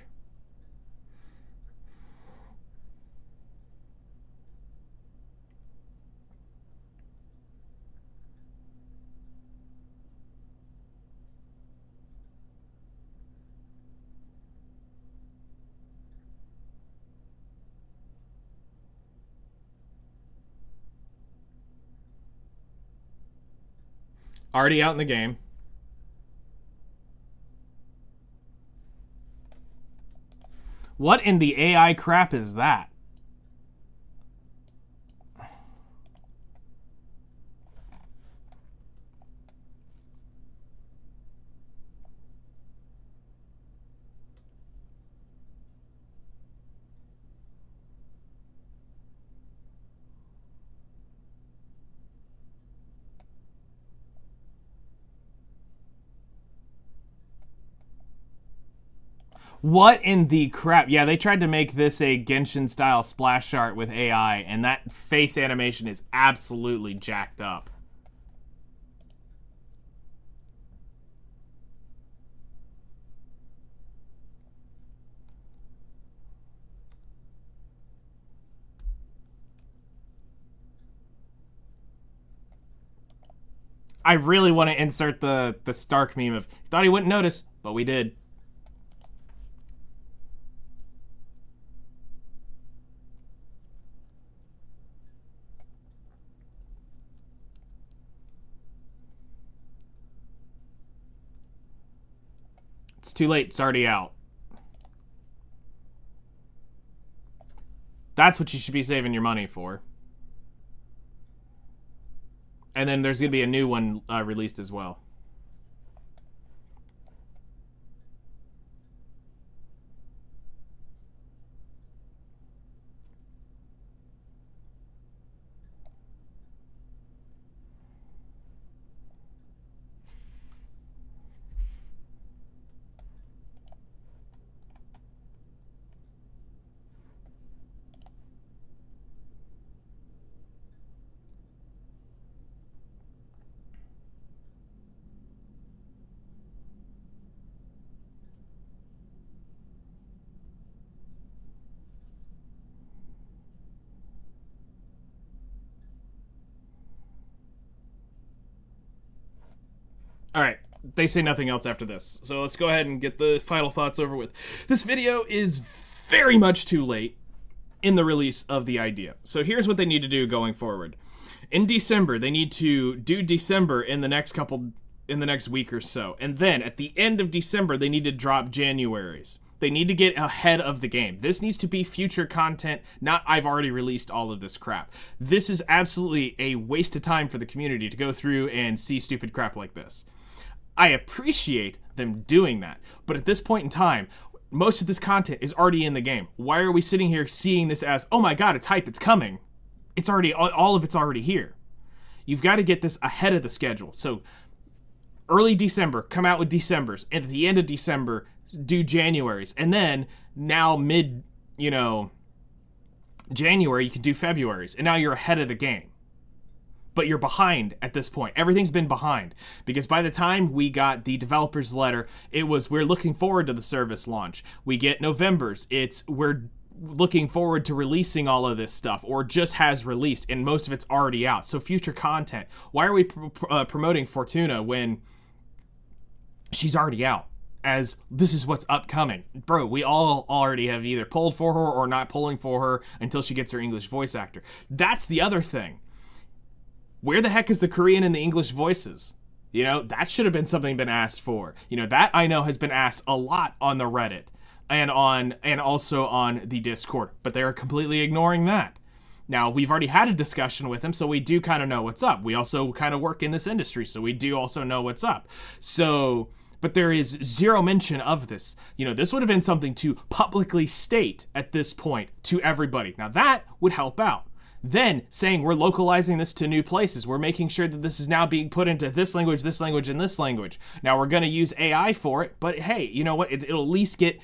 Already out in the game. What in the AI crap is that? What in the crap? Yeah, they tried to make this a Genshin-style splash art with AI, and that face animation is absolutely jacked up. I really want to insert the Stark meme of, thought he wouldn't notice, but we did. It's too late. It's already out. That's what you should be saving your money for. And then there's going to be a new one released as well. All right, they say nothing else after this, so let's go ahead and get the final thoughts over with. This video is very much too late in the release of the idea. So here's what they need to do going forward. In December, they need to do December in the next week or so. And then at the end of December, they need to drop January's. They need to get ahead of the game. This needs to be future content, not I've already released all of this crap. This is absolutely a waste of time for the community to go through and see stupid crap like this. I appreciate them doing that. But at this point in time, most of this content is already in the game. Why are we sitting here seeing this as, oh my god, it's hype, it's coming? It's already, all of it's already here. You've got to get this ahead of the schedule. So early December, come out with Decembers. And at the end of December, do Januaries. And then now mid, January, you can do Februaries. And now you're ahead of the game. But you're behind at this point. Everything's been behind. Because by the time we got the developer's letter, it was, we're looking forward to the service launch. We get November's. We're looking forward to releasing all of this stuff, or just has released, and most of it's already out. So future content. Why are we promoting Fortuna when she's already out? As this is what's upcoming. Bro, we all already have either pulled for her or not pulling for her until she gets her English voice actor. That's the other thing. Where the heck is the Korean and the English voices? That should have been something been asked for. That I know has been asked a lot on the Reddit and also on the Discord, but they are completely ignoring that. Now, we've already had a discussion with them, so we do kind of know what's up. We also kind of work in this industry, so we do also know what's up. But there is zero mention of this. This would have been something to publicly state at this point to everybody. Now, that would help out. Then saying we're localizing this to new places. We're making sure that this is now being put into this language, and this language. Now, we're going to use AI for it, but hey, you know what? It'll at least get,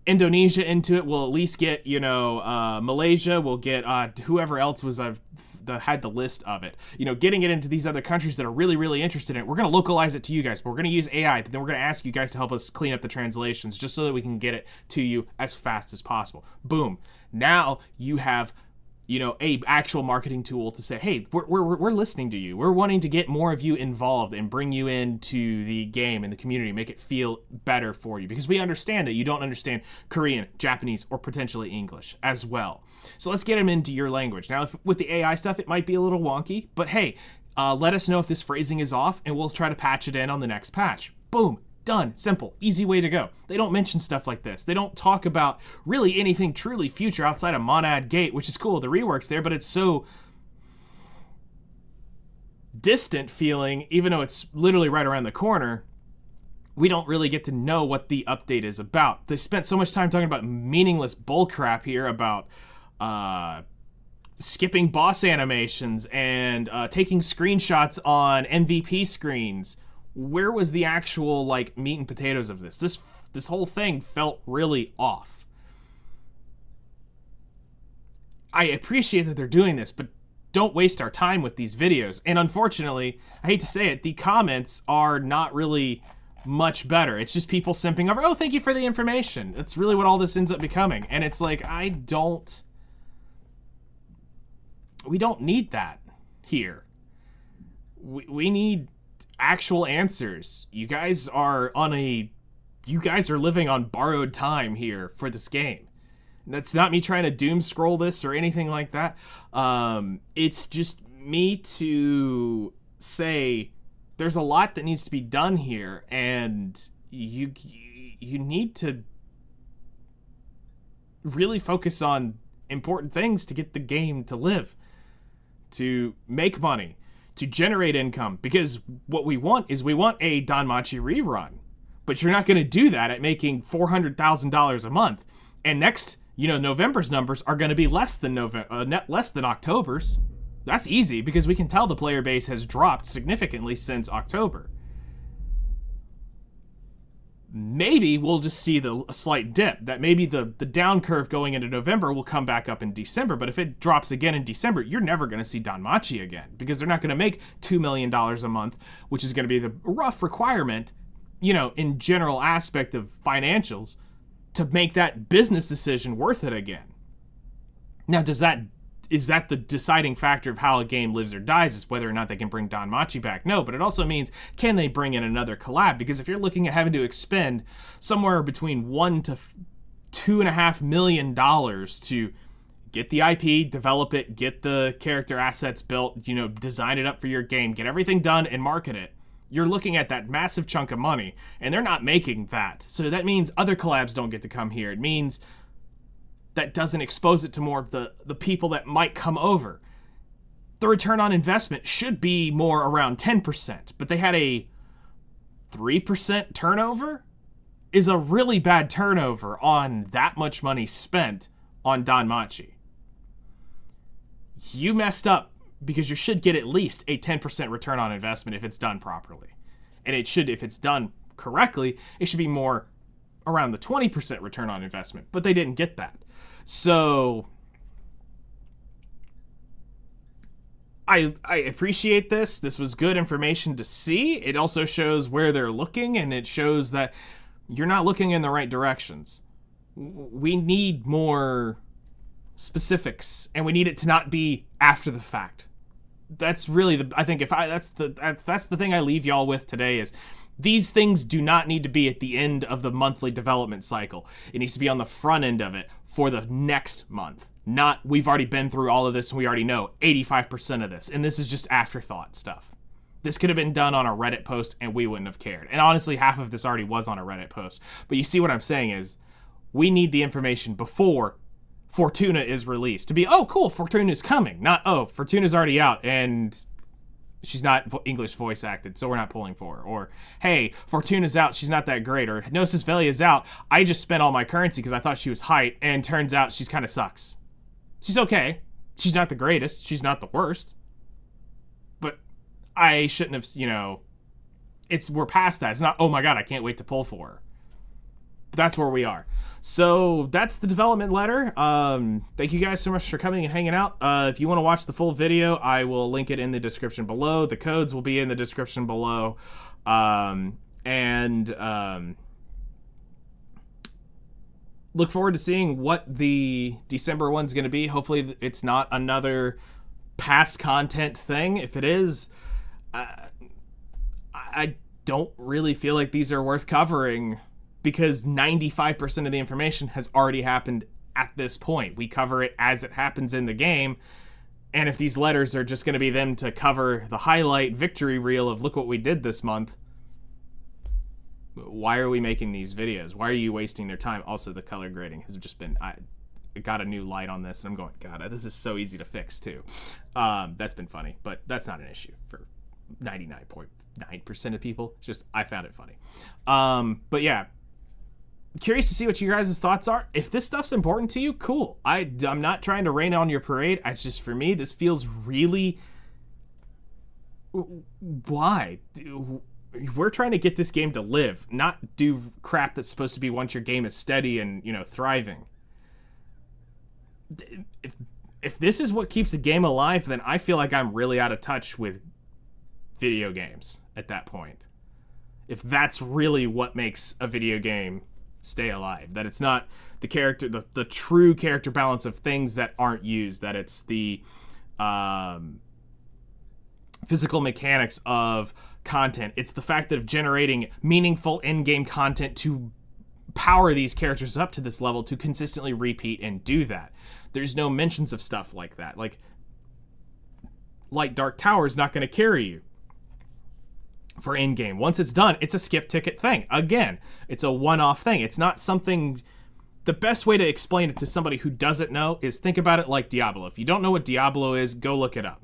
Indonesia into it. We'll at least get, Malaysia. We'll get whoever else was had the list of it. Getting it into these other countries that are really, really interested in it. We're going to localize it to you guys, but we're going to use AI, but then we're going to ask you guys to help us clean up the translations just so that we can get it to you as fast as possible. Boom. Now you have a actual marketing tool to say, hey, we're listening to you. We're wanting to get more of you involved and bring you into the game and the community, make it feel better for you, because we understand that you don't understand Korean, Japanese, or potentially English as well. So let's get them into your language. Now, with the AI stuff, it might be a little wonky, but hey, let us know if this phrasing is off, and we'll try to patch it in on the next patch. Boom. Done. Simple. Easy way to go. They don't mention stuff like this. They don't talk about really anything truly future outside of Monad Gate, which is cool. The rework's there, but it's so distant feeling, even though it's literally right around the corner. We don't really get to know what the update is about. They spent so much time talking about meaningless bullcrap here about skipping boss animations and taking screenshots on MVP screens. Where was the actual, meat and potatoes of this? This whole thing felt really off. I appreciate that they're doing this, but don't waste our time with these videos. And unfortunately, I hate to say it, the comments are not really much better. It's just people simping over, oh, thank you for the information. That's really what all this ends up becoming. And it's like, we don't need that here. We need actual answers. You guys are living on borrowed time here for this game. That's not me trying to doom scroll this or anything like that. It's just me to say there's a lot that needs to be done here, and you need to really focus on important things to get the game to live, to make money, to generate income, because what we want is a Danmachi rerun, but you're not going to do that at making $400,000 a month. And next, November's numbers are going to be less than October's. That's easy because we can tell the player base has dropped significantly since October. Maybe we'll just see a slight dip, that maybe the down curve going into November will come back up in December. But if it drops again in December, you're never going to see Danmachi again, because they're not going to make $2 million a month, which is going to be the rough requirement, in general aspect of financials, to make that business decision worth it again. Now, is that the deciding factor of how a game lives or dies, is whether or not they can bring Danmachi back? No, but it also means, can they bring in another collab? Because if you're looking at having to expend somewhere between $1 to $2.5 million to get the IP, develop it, get the character assets built, design it up for your game, get everything done and market it, you're looking at that massive chunk of money, and they're not making that. So that means other collabs don't get to come here. It means that doesn't expose it to more of the people that might come over. The return on investment should be more around 10%, but they had a 3% turnover is a really bad turnover on that much money spent on Danmachi. You messed up because you should get at least a 10% return on investment if it's done properly. And it should, if it's done correctly, it should be more around the 20% return on investment. But they didn't get that. So I appreciate this. This was good information to see. It also shows where they're looking, and it shows that you're not looking in the right directions. We need more specifics, and we need it to not be after the fact. That's really that's the thing I leave y'all with today is these things do not need to be at the end of the monthly development cycle. It needs to be on the front end of it for the next month. Not, we've already been through all of this and we already know 85% of this, and this is just afterthought stuff. This could have been done on a Reddit post and we wouldn't have cared. And honestly, half of this already was on a Reddit post. But you see what I'm saying is we need the information before Fortuna is released to be, oh, cool, Fortuna's coming. Not, oh, Fortuna's already out and she's not English voice acted, so we're not pulling for her. Or, hey, Fortuna's out, she's not that great. Or, Gnosis Velia's out, I just spent all my currency because I thought she was hype, and turns out she's kind of sucks. She's okay. She's not the greatest. She's not the worst. But I shouldn't have, we're past that. It's not, oh my god, I can't wait to pull for her. But that's where we are. So that's the development letter. Thank you guys so much for coming and hanging out. If you want to watch the full video, I will link it in the description below. The codes will be in the description below. Look forward to seeing what the December one's going to be. Hopefully it's not another past content thing. If it is, I don't really feel like these are worth covering because 95% of the information has already happened at this point. We cover it as it happens in the game. And if these letters are just going to be them to cover the highlight victory reel of look what we did this month, why are we making these videos? Why are you wasting their time? Also, the color grading has just been, I got a new light on this and I'm going, God, this is so easy to fix too. That's been funny, but that's not an issue for 99.9% of people. It's just, I found it funny. But yeah, curious to see what you guys' thoughts are. If this stuff's important to you, cool. I'm not trying to rain on your parade. It's just, for me, this feels really, why? We're trying to get this game to live, not do crap that's supposed to be once your game is steady and, thriving. If this is what keeps a game alive, then I feel like I'm really out of touch with video games at that point. If that's really what makes a video game stay alive, that it's not the character, the true character balance of things that aren't used, that it's the physical mechanics of content. It's the fact that of generating meaningful in-game content to power these characters up to this level to consistently repeat and do that. There's no mentions of stuff like that. Like Light Dark Tower is not going to carry you for in-game. Once it's done, it's a skip ticket thing. Again, it's a one-off thing. It's not something... The best way to explain it to somebody who doesn't know is think about it like Diablo. If you don't know what Diablo is, go look it up.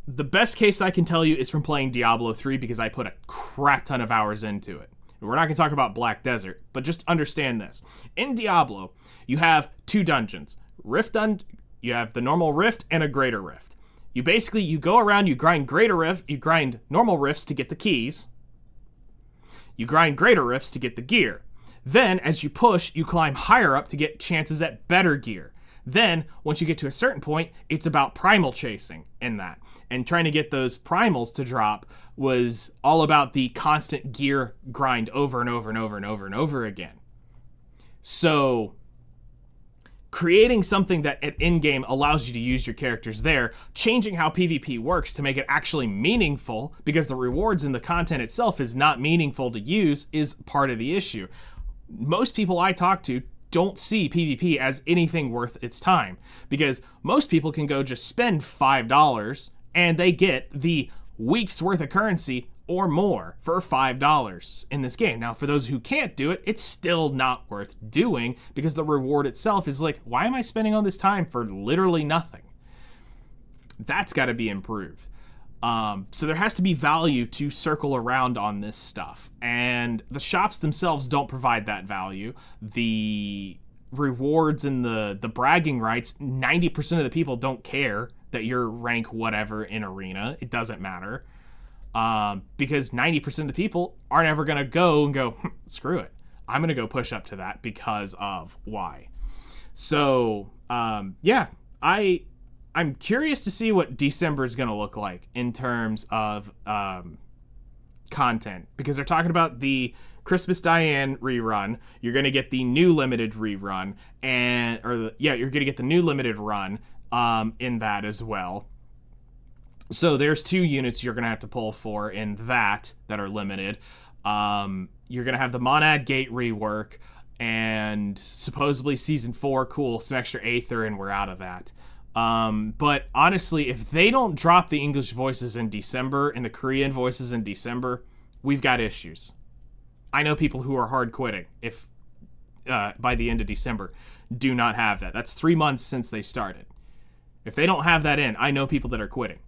The best case I can tell you is from playing Diablo 3 because I put a crap ton of hours into it. We're not going to talk about Black Desert, but just understand this. In Diablo, you have two dungeons. You have the normal rift and a greater rift. You go around, you grind greater rift, you grind normal rifts to get the keys. You grind greater rifts to get the gear. Then, as you push, you climb higher up to get chances at better gear. Then, once you get to a certain point, it's about primal chasing in that. And trying to get those primals to drop was all about the constant gear grind over and over and over and over and over again. So, creating something that at in-game allows you to use your characters there, changing how PvP works to make it actually meaningful, because the rewards in the content itself is not meaningful to use, is part of the issue. Most people I talk to don't see PvP as anything worth its time, because most people can go just spend $5 and they get the week's worth of currency or more for $5 in this game. Now, for those who can't do it, it's still not worth doing because the reward itself is like, why am I spending all this time for literally nothing? That's got to be improved. So there has to be value to circle around on this stuff. And the shops themselves don't provide that value. The rewards and the bragging rights, 90% of the people don't care that you're rank whatever in arena. It doesn't matter. Because 90% of the people aren't ever going to go and go, screw it. I'm going to go push up to that because of why. So, yeah, I'm curious to see what December is going to look like in terms of content, because they're talking about the Christmas Diane rerun. You're going to get the new limited rerun, you're going to get the new limited run in that as well. So there's 2 units you're going to have to pull for in that are limited. You're going to have the Monad Gate rework, and supposedly Season 4, cool, some extra Aether, and we're out of that. But honestly, if they don't drop the English voices in December and the Korean voices in December, we've got issues. I know people who are hard quitting if by the end of December do not have that. That's 3 months since they started. If they don't have that in, I know people that are quitting.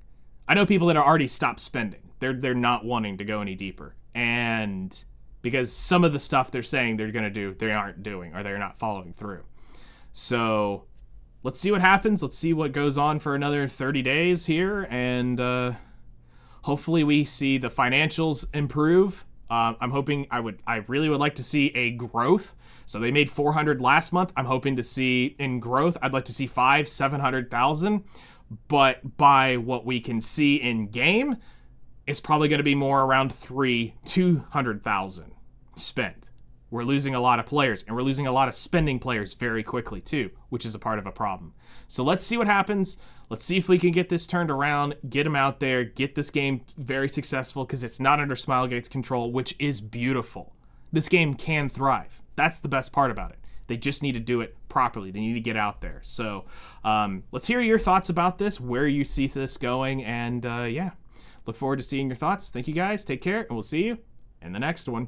I know people that are already stopped spending. They're not wanting to go any deeper. And because some of the stuff they're saying they're going to do, they aren't doing, or they're not following through. So let's see what happens. Let's see what goes on for another 30 days here. And hopefully we see the financials improve. I'm hoping I really would like to see a growth. So they made 400 last month. I'm hoping to see in growth. I'd like to see 700,000. But by what we can see in game, it's probably going to be more around 200,000 spent. We're losing a lot of players, and we're losing a lot of spending players very quickly too, which is a part of a problem. So let's see what happens. Let's see if we can get this turned around, get them out there, get this game very successful, because it's not under Smilegate's control, which is beautiful. This game can thrive. That's the best part about it. They just need to do it properly. They need to get out there. So let's hear your thoughts about this, where you see this going, and yeah, look forward to seeing your thoughts. Thank you guys. Take care, and we'll see you in the next one.